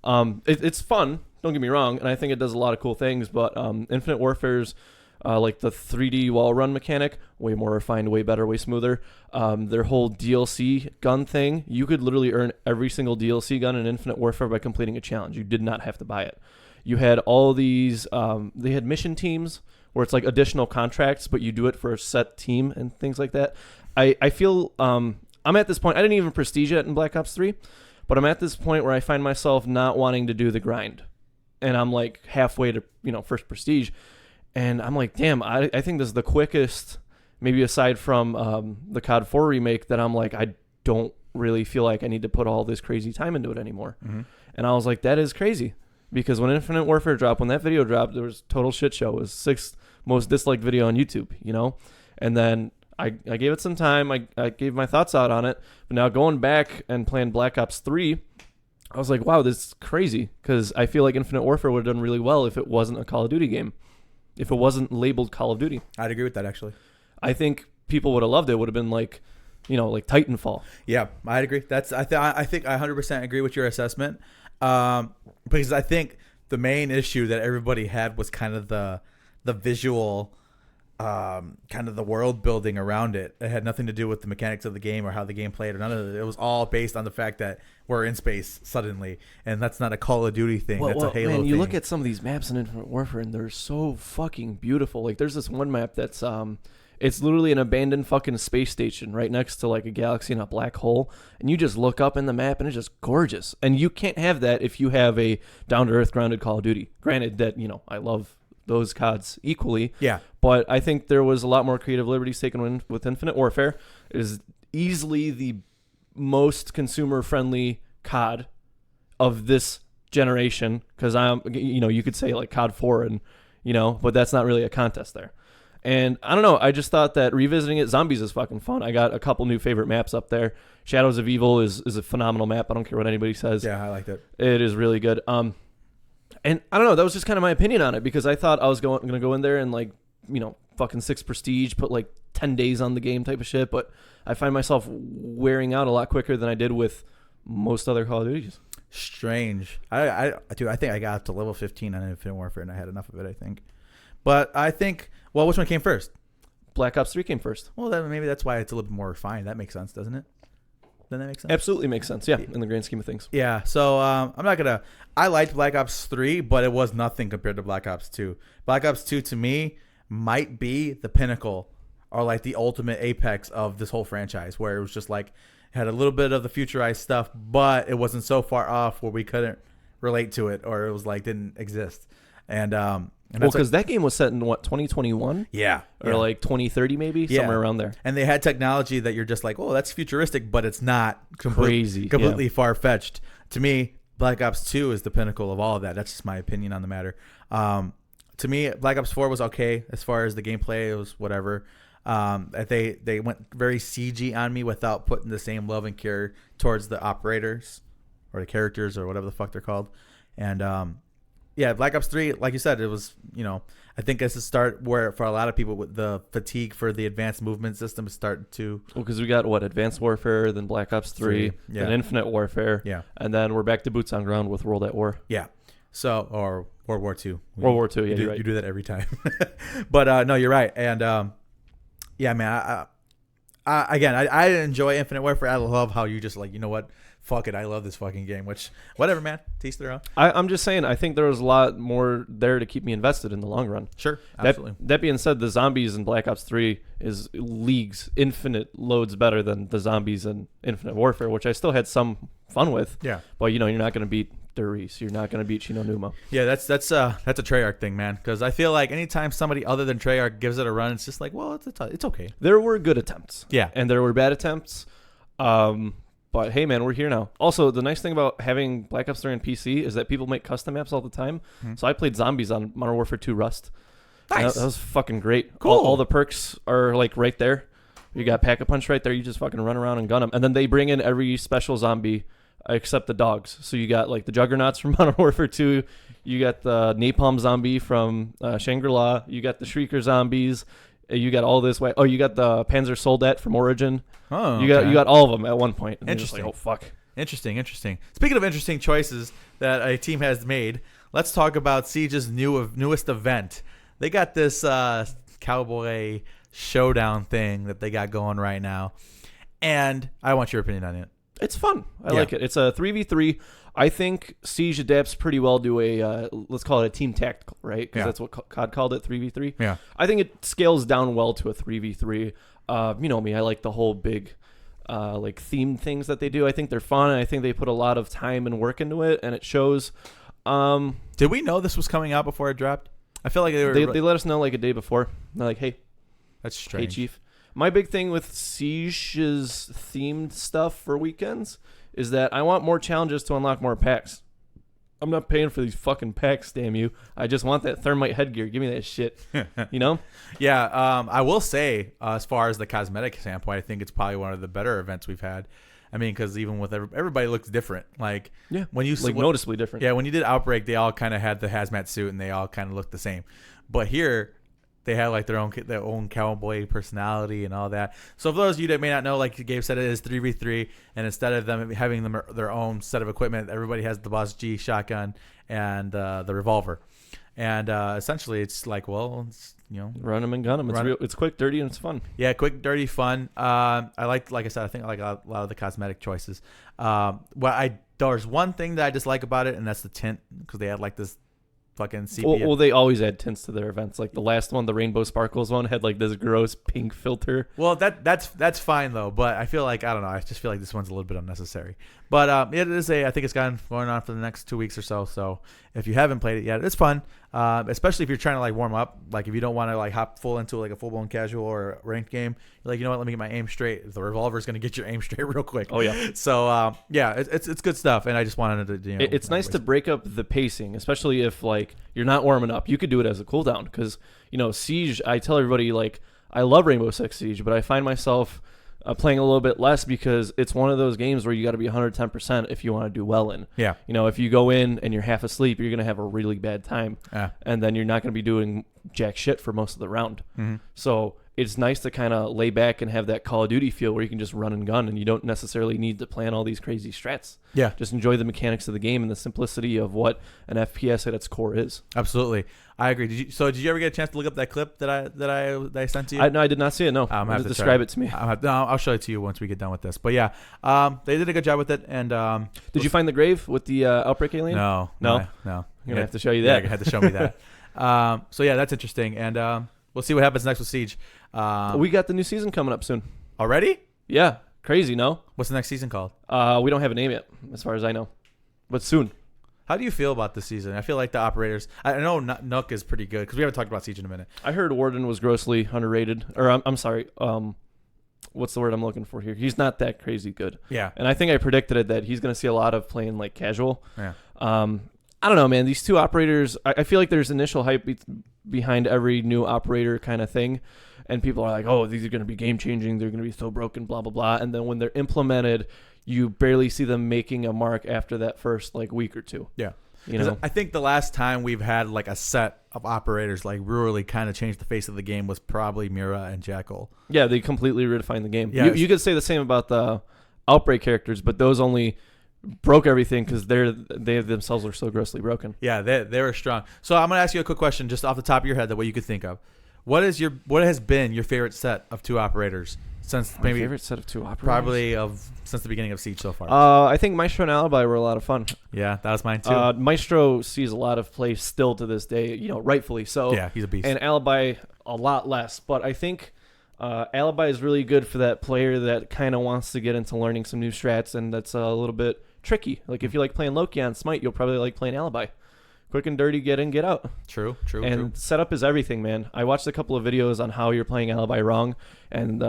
It's fun, don't get me wrong, and I think it does a lot of cool things. But Infinite Warfare's Like the 3D wall run mechanic, way more refined, way better, way smoother. Their whole DLC gun thing, you could literally earn every single DLC gun in Infinite Warfare by completing a challenge. You did not have to buy it. You had all these, they had mission teams where it's like additional contracts, but you do it for a set team and things like that. I feel I'm at this point, I didn't even prestige it in Black Ops 3, but I'm at this point where I find myself not wanting to do the grind. And I'm like halfway to, first prestige. And I'm like, damn, I think this is the quickest, maybe aside from the COD 4 remake, that I'm like, I don't really feel like I need to put all this crazy time into it anymore. Mm-hmm. And I was like, that is crazy. Because when Infinite Warfare dropped, when that video dropped, there was total shit show. It was 6th most disliked video on YouTube, And then I gave it some time. I gave my thoughts out on it. But now going back and playing Black Ops 3, I was like, wow, this is crazy. Because I feel like Infinite Warfare would have done really well if it wasn't a Call of Duty game. If it wasn't labeled Call of Duty. I'd agree with that, actually. I think people would have loved it. It would have been like, like Titanfall. Yeah, I'd agree. I think I 100% agree with your assessment. Because I think the main issue that everybody had was kind of the visual, kind of the world building around it. It had nothing to do with the mechanics of the game or how the game played or none of it. It was all based on the fact that we're in space suddenly, and that's not a Call of Duty thing. That's a Halo thing. You look at some of these maps in Infinite Warfare, and they're so fucking beautiful. Like, there's this one map that's it's literally an abandoned fucking space station right next to like a galaxy and a black hole, and you just look up in the map, and it's just gorgeous. And you can't have that if you have a down-to-earth, grounded Call of Duty. Granted that I love those CODs equally. Yeah. But I think there was a lot more creative liberties taken with Infinite Warfare. It is easily the most consumer-friendly COD of this generation, because you could say like COD 4 and but that's not really a contest there. And I don't know, I just thought that revisiting it, Zombies is fucking fun. I got a couple new favorite maps up there. Shadows of Evil is a phenomenal map. I don't care what anybody says. Yeah, I liked it. It is really good. And I don't know, that was just kind of my opinion on it, because I thought I was going to go in there and fucking 6 prestige, put like 10 days on the game type of shit, but I find myself wearing out a lot quicker than I did with most other Call of Duties. Strange. I think I got up to level 15 on Infinite Warfare, and I had enough of it, I think. But I think, well, which one came first? Black Ops 3 came first. Well, then maybe that's why it's a little bit more refined. That makes sense, doesn't it? Doesn't that make sense? Absolutely makes sense, yeah, in the grand scheme of things. Yeah, so I'm not going to... I liked Black Ops 3, but it was nothing compared to Black Ops 2. Black Ops 2, to me, might be the pinnacle or like the ultimate apex of this whole franchise, where it was just like, had a little bit of the futurized stuff, but it wasn't so far off where we couldn't relate to it, or it was like didn't exist. And because that game was set in 2021? Yeah. Or like 2030 maybe? Yeah. Somewhere around there. And they had technology that you're just like, oh, that's futuristic, but it's not crazy, completely far-fetched. To me, Black Ops 2 is the pinnacle of all of that. That's just my opinion on the matter. To me, Black Ops 4 was okay as far as the gameplay. It was whatever. They went very CG on me without putting the same love and care towards the operators or the characters or whatever the fuck they're called. And yeah, Black Ops 3, like you said, it was, I think it's a start where for a lot of people with the fatigue for the advanced movement system is starting to... Well, because we got, Advanced Warfare, then Black Ops 3, yeah. then Infinite Warfare, yeah, and then we're back to boots on ground with World at War. Yeah. So, or World War II. World War II, yeah, you're right. You do that every time. But, no, you're right. And, yeah, man, I enjoy Infinite Warfare. I love how you just like, you know what? Fuck it, I love this fucking game, which, whatever, man. Taste their own. I'm just saying, I think there was a lot more there to keep me invested in the long run. Sure, absolutely. That being said, the zombies in Black Ops 3 is leagues, infinite loads better than the zombies in Infinite Warfare, which I still had some fun with. Yeah. But, you're not going to beat Durice. You're not going to beat Chino Numa. Yeah, that's a Treyarch thing, man, because I feel like anytime somebody other than Treyarch gives it a run, it's just like, well, it's okay. There were good attempts. Yeah. And there were bad attempts. But hey, man, we're here now. Also, the nice thing about having Black Ops 3 on PC is that people make custom maps all the time. Mm-hmm. So I played zombies on Modern Warfare 2 Rust. Nice. That was fucking great. Cool. All the perks are like right there. You got Pack-a-Punch right there. You just fucking run around and gun them. And then they bring in every special zombie except the dogs. So you got like the Juggernauts from Modern Warfare 2. You got the Napalm zombie from Shangri-La. You got the Shrieker zombies. You got all this way. Oh, you got the Panzer Soldat from Origin. Oh, you got all of them at one point. And interesting. Like, oh fuck. Interesting. Speaking of interesting choices that a team has made, let's talk about Siege's newest event, they got this cowboy showdown thing that they got going right now, and I want your opinion on it. It's fun. I like it. It's a 3v3. I think Siege adapts pretty well to a, let's call it a team tactical, right? Because that's what COD called it, 3v3. Yeah. I think it scales down well to a 3v3. You know me, I like the whole big like themed things that they do. I think they're fun, and I think they put a lot of time and work into it, and it shows. Did we know this was coming out before it dropped? I feel like they let us know like a day before. They're like, hey, that's strange. Hey, Chief. My big thing with Siege's themed stuff for weekends is that I want more challenges to unlock more packs. I'm not paying for these fucking packs, damn you. I just want that thermite headgear. Give me that shit. You know? Yeah, I will say, as far as the cosmetic standpoint, I think it's probably one of the better events we've had. I mean, because even with everybody looks different. Like, when you noticeably different. Yeah, when you did Outbreak, they all kind of had the hazmat suit and they all kind of looked the same. But here, they have like their own cowboy personality and all that. So for those of you that may not know, like Gabe said, it is 3v3, and instead of them having their own set of equipment, everybody has the Boss G shotgun and the revolver. And essentially, it's like, well, it's, you know, run them and gun them. It's quick, dirty, and it's fun. Yeah, quick, dirty, fun. I like I said, I think I like a lot of the cosmetic choices. There's one thing that I dislike about it, and that's the tint, because they had like this fucking sepia. Well, they always add tints to their events. Like the last one, the Rainbow Sparkles one, had like this gross pink filter. Well, that's fine though, but I feel like, I don't know, I just feel like this one's a little bit unnecessary. But it is I think it's going on for the next 2 weeks or so. So if you haven't played it yet, it's fun. Especially if you're trying to like warm up. Like if you don't want to like hop full into like a full blown casual or ranked game, you're like, you know what, let me get my aim straight. The revolver is going to get your aim straight real quick. Oh yeah. So it's good stuff, and I just wanted to, you know, it's nice to break up the pacing, especially if like you're not warming up. You could do it as a cooldown, because you know Siege. I tell everybody, like, I love Rainbow Six Siege, but I find myself playing a little bit less because it's one of those games where you got to be 110% if you want to do well in. Yeah. You know, if you go in and you're half asleep, you're going to have a really bad time. Yeah. And then you're not going to be doing jack shit for most of the round. Mm-hmm. So it's nice to kind of lay back and have that Call of Duty feel where you can just run and gun, and you don't necessarily need to plan all these crazy strats. Yeah. Just enjoy the mechanics of the game and the simplicity of what an FPS at its core is. Absolutely. I agree. Did you ever get a chance to look up that clip that I sent to you? No, I did not see it. No. Have to describe it to me. I'll show it to you once we get done with this. But yeah, they did a good job with it. And did you find the grave with the Outbreak alien? No. I'm gonna have to show you that. Yeah, you had to show me that. So yeah, that's interesting. And we'll see what happens next with Siege. We got the new season coming up soon. Already? Yeah. Crazy, no? What's the next season called? We don't have a name yet, as far as I know. But soon. How do you feel about this season? I feel like the operators... I know Nook is pretty good, because we haven't talked about Siege in a minute. I heard Warden was grossly underrated. Or, I'm sorry. What's the word I'm looking for here? He's not that crazy good. Yeah. And I think I predicted it that he's going to see a lot of playing, like, casual. Yeah. I don't know, man. These two operators... I feel like there's initial hype behind every new operator kind of thing. And people are like, oh, these are going to be game-changing. They're going to be so broken, blah, blah, blah. And then when they're implemented, you barely see them making a mark after that first, like, week or two. Yeah. You know? I think the last time we've had, like, a set of operators, like, really kind of changed the face of the game was probably Mira and Jackal. Yeah, they completely redefined the game. Yeah, you could say the same about the Outbreak characters, but those only broke everything because they themselves are so grossly broken. Yeah, they were strong. So I'm going to ask you a quick question just off the top of your head, that way you could think of. What has been your favorite set of two operators since My favorite set of two operators? Probably since the beginning of Siege so far. I think Maestro and Alibi were a lot of fun. Yeah, that was mine too. Maestro sees a lot of play still to this day, you know, rightfully so. Yeah, he's a beast. And Alibi a lot less, but I think Alibi is really good for that player that kind of wants to get into learning some new strats, and that's a little bit tricky. Like if you like playing Loki on Smite, you'll probably like playing Alibi. Quick and dirty, get in, get out. True. And setup is everything, man. I watched a couple of videos on how you're playing Alibi wrong, and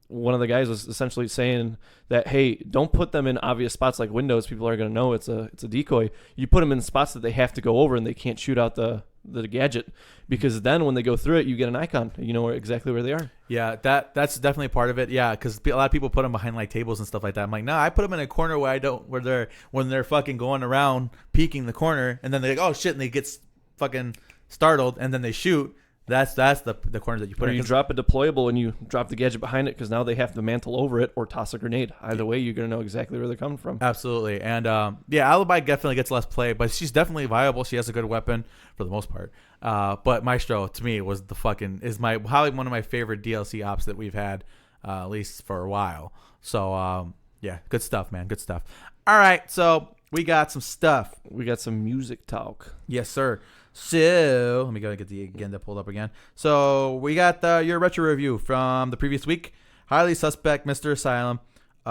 one of the guys was essentially saying that, hey, don't put them in obvious spots like windows. People are going to know it's a decoy. You put them in spots that they have to go over and they can't shoot out the gadget, because then when they go through it, you get an icon. You know exactly where they are. Yeah, that's definitely part of it. Yeah, because a lot of people put them behind like tables and stuff like that. I'm like, no, I put them in a corner where when they're fucking going around peeking the corner, and then they're like, oh shit, and they get fucking startled, and then they shoot. That's the corner that you put Or in. you drop a deployable and you drop the gadget behind it because now they have to mantle over it or toss a grenade. Either way, you're going to know exactly where they're coming from. Absolutely. And Alibi definitely gets less play, but she's definitely viable. She has a good weapon for the most part. But Maestro, to me, was probably one of my favorite DLC ops that we've had, at least for a while. So, good stuff, man. Good stuff. All right, so we got some stuff. We got some music talk. Yes, sir. So let me go and get the agenda pulled up again. So we got your retro review from the previous week. Highly Suspect, Mr. Asylum. Go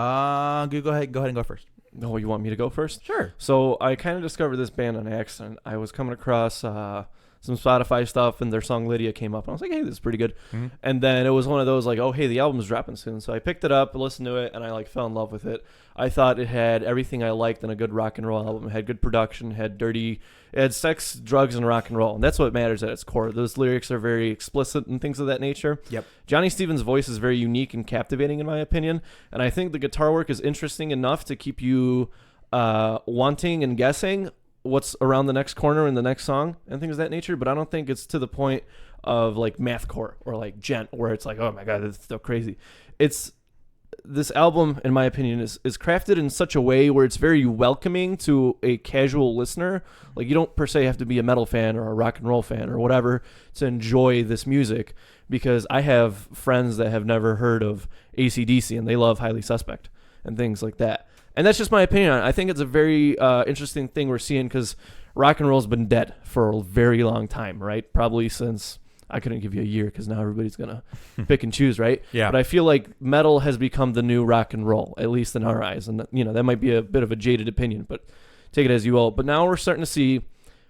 ahead and go first. Oh, you want me to go first? Sure. So I kind of discovered this band on accident. I was coming across some Spotify stuff, and their song Lydia came up. And I was like, hey, this is pretty good. Mm-hmm. And then it was one of those like, oh, hey, the album's dropping soon. So I picked it up, listened to it, and I fell in love with it. I thought it had everything I liked in a good rock and roll album. It had good production, it had sex, drugs, and rock and roll. And that's what matters at its core. Those lyrics are very explicit and things of that nature. Yep. Johnny Stevens' voice is very unique and captivating in my opinion. And I think the guitar work is interesting enough to keep you wanting and guessing what's around the next corner in the next song and things of that nature. But I don't think it's to the point of like mathcore or like gent where it's like, oh my God, that's so crazy. This album, in my opinion, is crafted in such a way where it's very welcoming to a casual listener. Like, you don't per se have to be a metal fan or a rock and roll fan or whatever to enjoy this music, because I have friends that have never heard of AC/DC and they love Highly Suspect and things like that. And that's just my opinion on it. I think it's a very interesting thing we're seeing, because rock and roll's been dead for a very long time, right? Probably since... I couldn't give you a year because now everybody's going to pick and choose, right? Yeah. But I feel like metal has become the new rock and roll, at least in our eyes. And, that might be a bit of a jaded opinion, but take it as you will. But now we're starting to see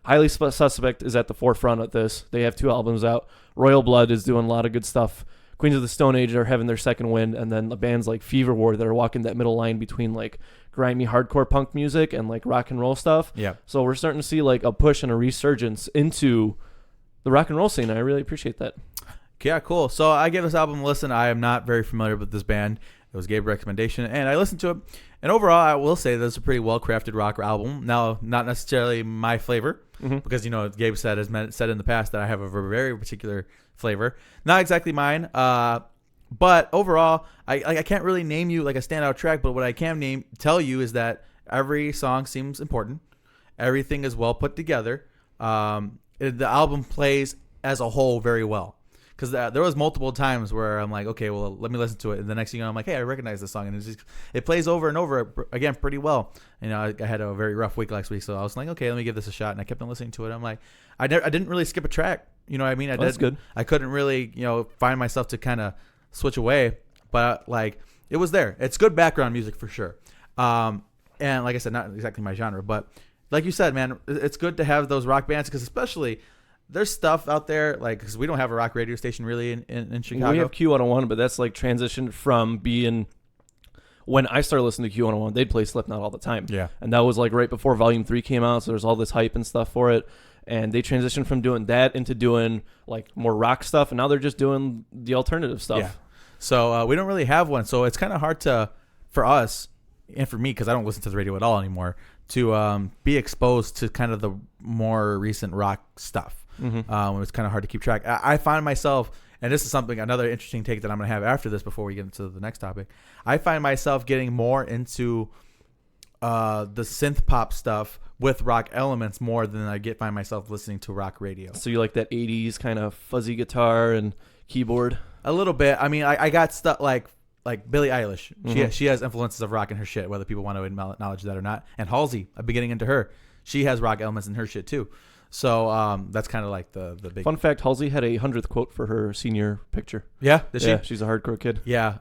Highly Suspect is at the forefront of this. They have 2 albums out. Royal Blood is doing a lot of good stuff. Queens of the Stone Age are having their second wind. And then the bands like Fever War that are walking that middle line between like grimy hardcore punk music and like rock and roll stuff. Yeah. So we're starting to see like a push and a resurgence into the rock and roll scene. I really appreciate that. Yeah, cool. So I gave this album a listen. I am not very familiar with this band. It was Gabe's recommendation, and I listened to it. And overall, I will say that it's a pretty well-crafted rock album. Now, not necessarily my flavor, because, Gabe said in the past that I have a very particular flavor. Not exactly mine. But overall, I can't really name you like a standout track, but what I can tell you is that every song seems important. Everything is well put together. The album plays as a whole very well, because there was multiple times where I'm like, okay, well, let me listen to it, and the next thing you know, I'm like, hey, I recognize this song, and it plays over and over again pretty well. I had a very rough week last week, so I was like, okay, let me give this a shot, and I kept on listening to it. I'm like, I didn't really skip a track, you know what I mean? That's good. I couldn't really find myself to kind of switch away, but like it was there. It's good background music for sure, and like I said, not exactly my genre, but like you said, man, it's good to have those rock bands, because especially there's stuff out there, like, because we don't have a rock radio station really in Chicago. We have Q101, but that's like transitioned from being, when I started listening to Q101, they'd play Slipknot all the time. Yeah. And that was like right before Volume 3 came out, so there's all this hype and stuff for it. And they transitioned from doing that into doing like more rock stuff, and now they're just doing the alternative stuff. Yeah. So we don't really have one, so it's kind of hard for us, and for me, because I don't listen to the radio at all anymore, to be exposed to kind of the more recent rock stuff. It's kind of hard to keep track. I find myself, and this is another interesting take that I'm going to have after this before we get into the next topic. I find myself getting more into the synth pop stuff with rock elements more than I find myself listening to rock radio. So you like that 80s kind of fuzzy guitar and keyboard? A little bit. I mean, I got stuff like Billie Eilish. She has influences of rock in her shit, whether people want to acknowledge that or not. And Halsey, I've been getting into her. She has rock elements in her shit too. So that's kind of like the big... Fun fact, Halsey had a 100th quote for her senior picture. Yeah? Did she? Yeah, she's a hardcore kid. Yeah.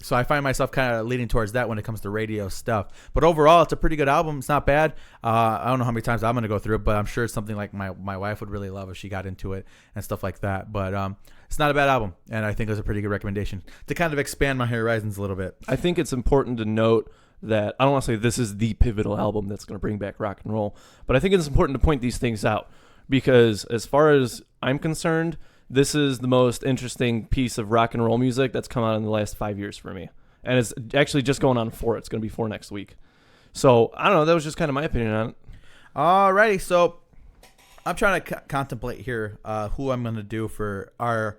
So I find myself kind of leaning towards that when it comes to radio stuff. But overall, it's a pretty good album. It's not bad. I don't know how many times I'm going to go through it, but I'm sure it's something like my wife would really love if she got into it and stuff like that. But it's not a bad album, and I think it was a pretty good recommendation to kind of expand my horizons a little bit. I think it's important to note that I don't want to say this is the pivotal album that's going to bring back rock and roll, but I think it's important to point these things out, because as far as I'm concerned, this is the most interesting piece of rock and roll music that's come out in the last 5 years for me. And it's actually just going on 4. It's going to be 4 next week. So, I don't know. That was just kind of my opinion on it. Alrighty. So, I'm trying to contemplate here who I'm going to do for our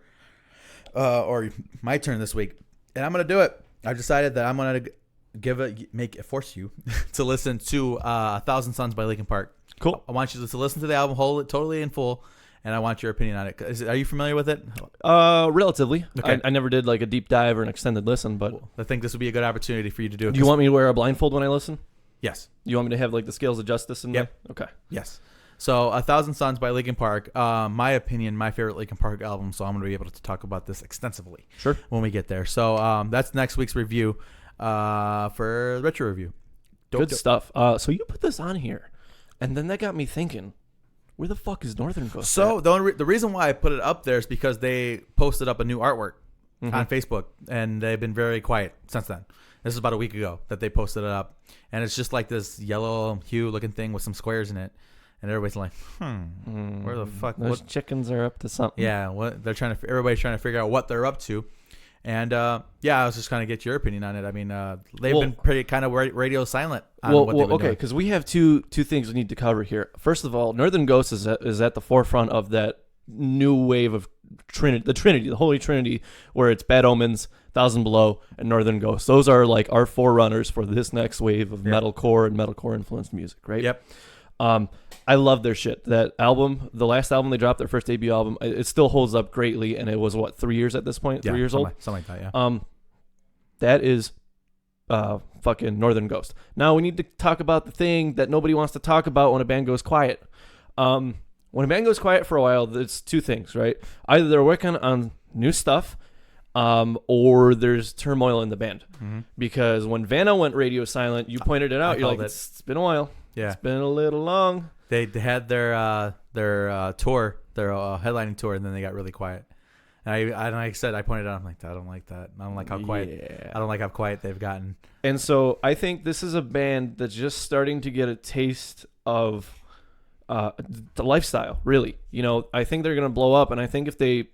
or my turn this week, and I'm going to do it. I've decided that I'm going to force you to listen to 1,000 Suns by Linkin Park. Cool. I want you to listen to the album, hold it totally in full, and I want your opinion on it. Are you familiar with it? Relatively. Okay. I never did like a deep dive or an extended listen, but I think this would be a good opportunity for you to do it. Do you want me to wear a blindfold when I listen? Yes. You want me to have like the scales of justice in Yep. Okay. Yes. So 1,000 Suns by Linkin Park, my opinion, my favorite Linkin Park album, so I'm going to be able to talk about this extensively when we get there. So that's next week's review for Retro Review. Good stuff. So you put this on here, and then that got me thinking, where the fuck is Northern Ghost? So the reason why I put it up there is because they posted up a new artwork on Facebook, and they've been very quiet since then. This is about a week ago that they posted it up, and it's just like this yellow hue looking thing with some squares in it, and everybody's like, where the fuck? Those chickens are up to something. Yeah, what they're trying to. Everybody's trying to figure out what they're up to, and I was just trying to get your opinion on it. I mean, they've been pretty kind of radio silent on what they've been doing. Because we have two things we need to cover here. First of all, Northern Ghost is at the forefront of that new wave of the Holy Trinity, where it's Bad Omens, Thousand Below, and Northern Ghost. Those are like our forerunners for this next wave of metalcore and metalcore influenced music, right? Yep. I love their shit. That album, the last album they dropped, their first debut album, it still holds up greatly, and it was 3 years at this point? 3 years old? Something like that, yeah. That is fucking Northern Ghost. Now we need to talk about the thing that nobody wants to talk about when a band goes quiet. When a band goes quiet for a while, there's two things, right? Either they're working on new stuff, or there's turmoil in the band. Mm-hmm. Because when Vanna went radio silent, you pointed it out. You're like, it's been a while. Yeah, it's been a little long. They had their tour, their headlining tour, and then they got really quiet. And like I said, I pointed out, I'm like, I don't like that. I don't like how quiet. Yeah. I don't like how quiet they've gotten. And so I think this is a band that's just starting to get a taste of the lifestyle. Really, I think they're gonna blow up, and I think if they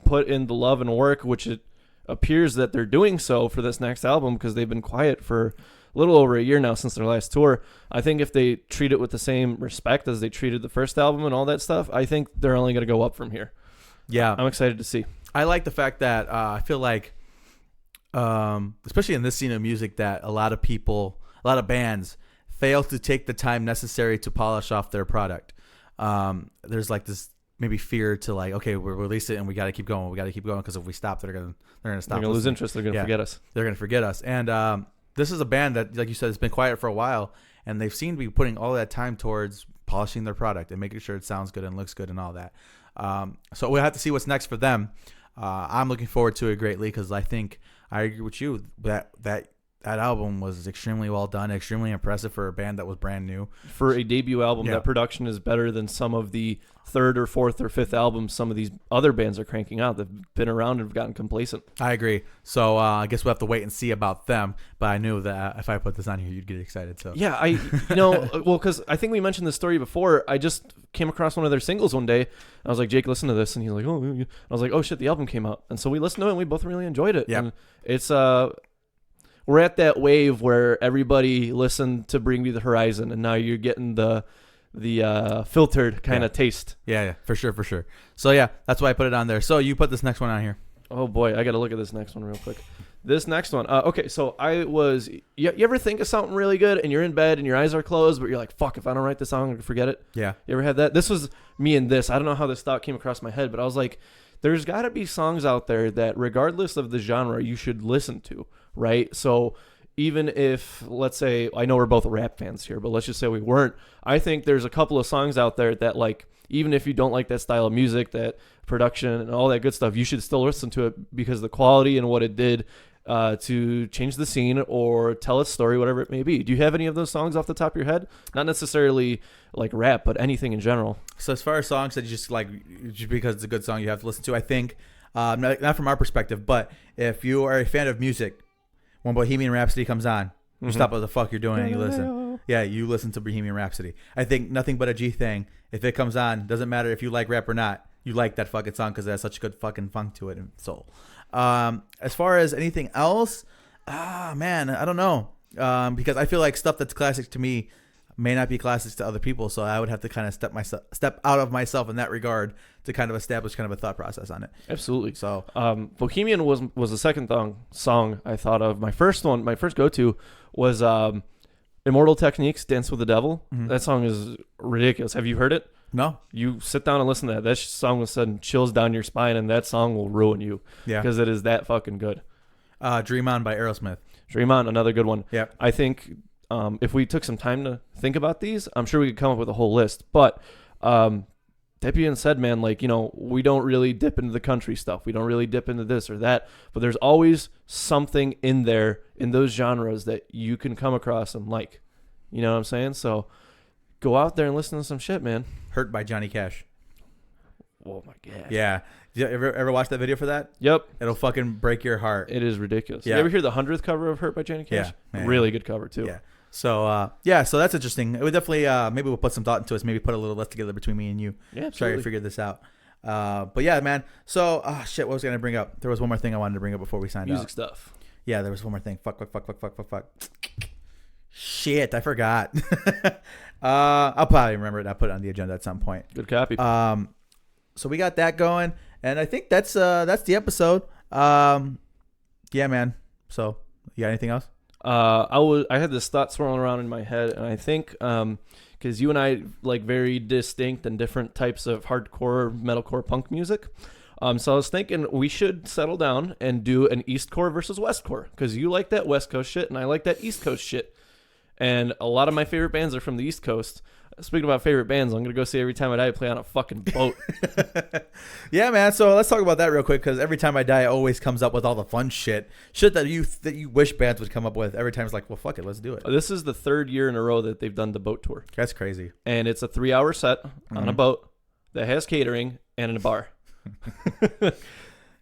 put in the love and work, which it appears that they're doing so for this next album, because they've been quiet for a little over a year now since their last tour. I think if they treat it with the same respect as they treated the first album and all that stuff, I think they're only going to go up from here. Yeah. I'm excited to see. I like the fact that I feel like, especially in this scene of music, that a lot of bands fail to take the time necessary to polish off their product. There's like this maybe fear to like, okay, we'll release it and we got to keep going. Because if we stop, they're going to stop. They're going to lose interest. They're going to forget us. They're going to forget us. And this is a band that, like you said, has been quiet for a while, and they've seemed to be putting all that time towards polishing their product and making sure it sounds good and looks good and all that. So we'll have to see what's next for them. I'm looking forward to it greatly, because I think I agree with you that album was extremely well done, extremely impressive for a band that was brand new. For a debut album, that production is better than some of the third or fourth or fifth albums some of these other bands are cranking out. They've been around and have gotten complacent. I agree. So I guess we'll have to wait and see about them. But I knew that if I put this on here, you'd get excited. So yeah, because I think we mentioned this story before. I just came across one of their singles one day. I was like, Jake, listen to this, and he's like, oh. I was like, oh shit, the album came out, and so we listened to it, and we both really enjoyed it. Yeah, and it's we're at that wave where everybody listened to Bring Me the Horizon, and now you're getting the filtered kind of taste. Yeah, for sure. So yeah, that's why I put it on there. So you put this next one on here. Oh boy, I got to look at this next one real quick. This next one. Okay, so you ever think of something really good and you're in bed and your eyes are closed, but you're like, fuck, if I don't write this song, I'm going to forget it? Yeah. You ever had that? This was me and this. I don't know how this thought came across my head, but I was like, there's got to be songs out there that regardless of the genre, you should listen to, right? So even if, let's say, I know we're both rap fans here, but let's just say we weren't. I think there's a couple of songs out there that, like, even if you don't like that style of music, that production and all that good stuff, you should still listen to it because the quality and what it did to change the scene or tell its story, whatever it may be. Do you have any of those songs off the top of your head? Not necessarily like rap, but anything in general. So as far as songs that you just like, just because it's a good song you have to listen to, I think, not from our perspective, but if you are a fan of music, when Bohemian Rhapsody comes on, you stop what the fuck you're doing and you listen. Yeah, you listen to Bohemian Rhapsody. I think Nothing But a G Thing, if it comes on, doesn't matter if you like rap or not, you like that fucking song because it has such a good fucking funk to it and soul. As far as anything else, man, I don't know. Because I feel like stuff that's classic to me may not be classics to other people. So I would have to kind of step out of myself in that regard to kind of establish kind of a thought process on it. Absolutely. So Bohemian was the second song I thought of. My first go-to was Immortal Techniques, Dance with the Devil. Mhm. That song is ridiculous. Have you heard it? no, You sit down and listen to that. That song will send chills down your spine, and that song will ruin you yeah. because it is that fucking good. Dream On by Aerosmith. Dream On, another good one. Yeah. I think if we took some time to think about these, I'm sure we could come up with a whole list. But that being said, man, like, you know, we don't really dip into the country stuff. We don't really dip into this or that. But there's always something in there in those genres that you can come across and like. You know what I'm saying? So go out there and listen to some shit, man. Hurt by Johnny Cash. Oh, my God. Yeah. You ever watch that video for that? Yep. It'll fucking break your heart. It is ridiculous. Yeah. You ever hear the 100th cover of Hurt by Johnny Cash? Yeah. Really good cover, too. Yeah. So, so that's interesting. It would definitely, maybe we'll put some thought into it. Maybe put a little list together between me and you. Yeah, Try absolutely. to figure this out. But yeah, man. So, what was I going to bring up? There was one more thing I wanted to bring up before we signed Music out. stuff. Yeah, there was one more thing. Fuck. Shit, I forgot. I'll probably remember it. I'll put it on the agenda at some point. Good copy. So we got that going, and I think that's the episode. Yeah, man. So you got anything else? I had this thought swirling around in my head, and I think because you and I like very distinct and different types of hardcore, metalcore, punk music. So I was thinking we should settle down and do an East Core versus West Core, because you like that West Coast shit and I like that East Coast shit. And a lot of my favorite bands are from the East Coast. Speaking about favorite bands, I'm going to go see Every Time I Die play on a fucking boat. Yeah, man. So let's talk about that real quick, because Every Time I Die always comes up with all the fun shit that you wish bands would come up with. Every time it's like, well, fuck it, let's do it. This is the third year in a row that they've done the boat tour. That's crazy. And it's a 3-hour set on a boat that has catering and in a bar.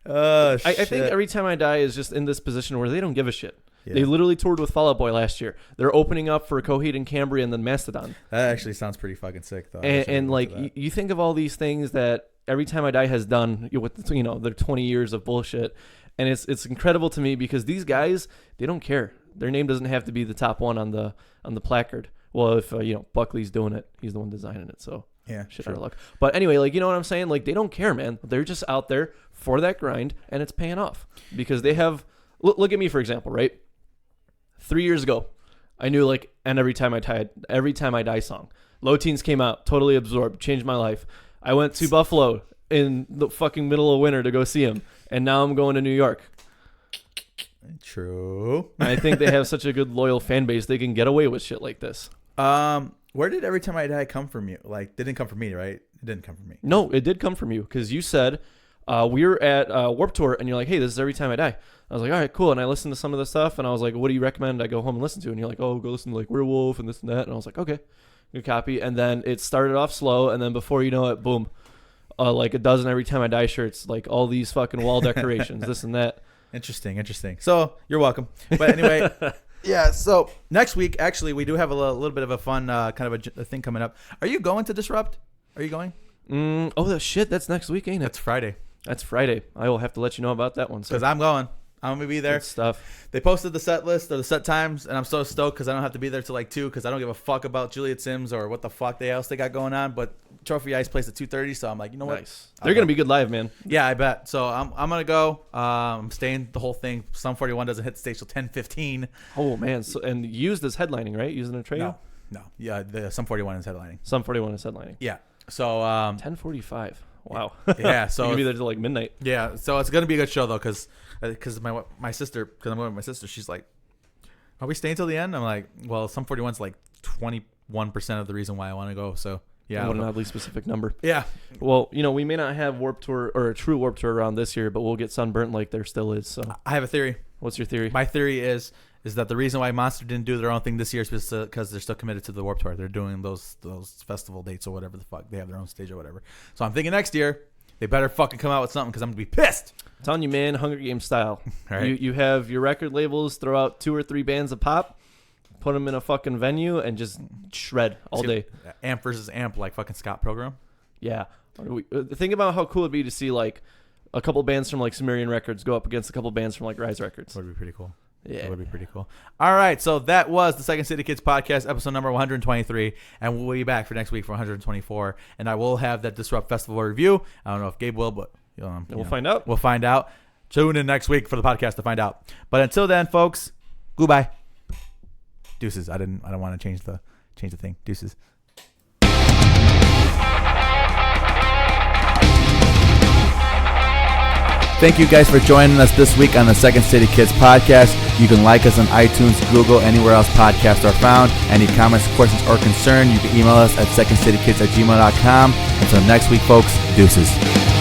I think Every Time I Die is just in this position where they don't give a shit. Yeah. They literally toured with Fall Out Boy last year. They're opening up for Coheed and Cambria and then Mastodon. That actually sounds pretty fucking sick, though. And like, you think of all these things that Every Time I Die has done with, their 20 years of bullshit. And it's incredible to me because these guys, they don't care. Their name doesn't have to be the top one on the placard. Well, if, Buckley's doing it, he's the one designing it. So yeah, shit out of luck. But anyway, like, you know what I'm saying? Like, they don't care, man. They're just out there for that grind, and it's paying off because they have, look at me, for example, right? 3 years ago, I knew like an Every Time I Die song. Low Teens came out, totally absorbed, changed my life. I went to Buffalo in the fucking middle of winter to go see him, and now I'm going to New York. True. And I think they have such a good loyal fan base, they can get away with shit like this. Where did Every Time I Die come from you? Like, it didn't come from me, right? It didn't come from me. No, it did come from you because you said we were at Warped Tour, and you're like, hey, this is Every Time I Die. I was like, all right, cool. And I listened to some of the stuff, and I was like, what do you recommend I go home and listen to? And you're like, oh, go listen to like Werewolf and this and that. And I was like, okay, good copy. And then it started off slow, and then before you know it, boom, like a dozen Every Time I Die shirts, like all these fucking wall decorations, this and that. Interesting. So you're welcome. But anyway, yeah. So next week, actually, we do have a little bit of a fun kind of a thing coming up. Are you going to Disrupt? Are you going? Oh, shit. That's next week, ain't it? That's Friday. That's Friday. I will have to let you know about that one. Because I'm going. I'm going to be there. Good stuff. They posted the set list or the set times, and I'm so stoked because I don't have to be there till like 2 because I don't give a fuck about Juliet Sims or what the fuck else they got going on. But Trophy Ice plays at 2:30, so I'm like, you know what? Nice. They're going to be good live, man. Yeah, I bet. So I'm going to go. I'm staying the whole thing. Sum 41 doesn't hit the stage till 10:15. Oh, man. So, and used as headlining, right? Using a trio? No. Yeah, the Sum 41 is headlining. Sum 41 is headlining. Yeah. So 10:45. Wow. Yeah. So you're gonna be there till like midnight. Yeah. So it's gonna be a good show though, because my sister, because I'm going with my sister, she's like, "Are we staying till the end?" I'm like, "Well, Sum 41's like 21% of the reason why I want to go." So yeah. What an oddly specific number. Yeah. Well, we may not have Warped Tour or a true Warped Tour around this year, but we'll get sunburnt like there still is. So I have a theory. What's your theory? My theory is that the reason why Monster didn't do their own thing this year is because they're still committed to the Warped Tour. They're doing those festival dates or whatever the fuck. They have their own stage or whatever. So I'm thinking next year they better fucking come out with something because I'm gonna be pissed. I'm telling you, man, Hunger Games style. All right. You have your record labels throw out 2 or 3 bands of pop, put them in a fucking venue, and just shred all day. Amp versus amp, like fucking Scott program. Yeah. Think about how cool it'd be to see like a couple bands from like Sumerian Records go up against a couple bands from like Rise Records. That would be pretty cool. Yeah. That would be pretty cool. All right, so that was the Second City Kids podcast, episode number 123, and we'll be back for next week for 124, and I will have that Disrupt Festival review. I don't know if Gabe will, but we'll find out. We'll find out. Tune in next week for the podcast to find out. But until then, folks, goodbye. Deuces. I don't want to change the thing. Deuces. Thank you guys for joining us this week on the Second City Kids podcast. You can like us on iTunes, Google, anywhere else podcasts are found. Any comments, questions, or concern, you can email us at secondcitykids@gmail.com. Until next week, folks, deuces.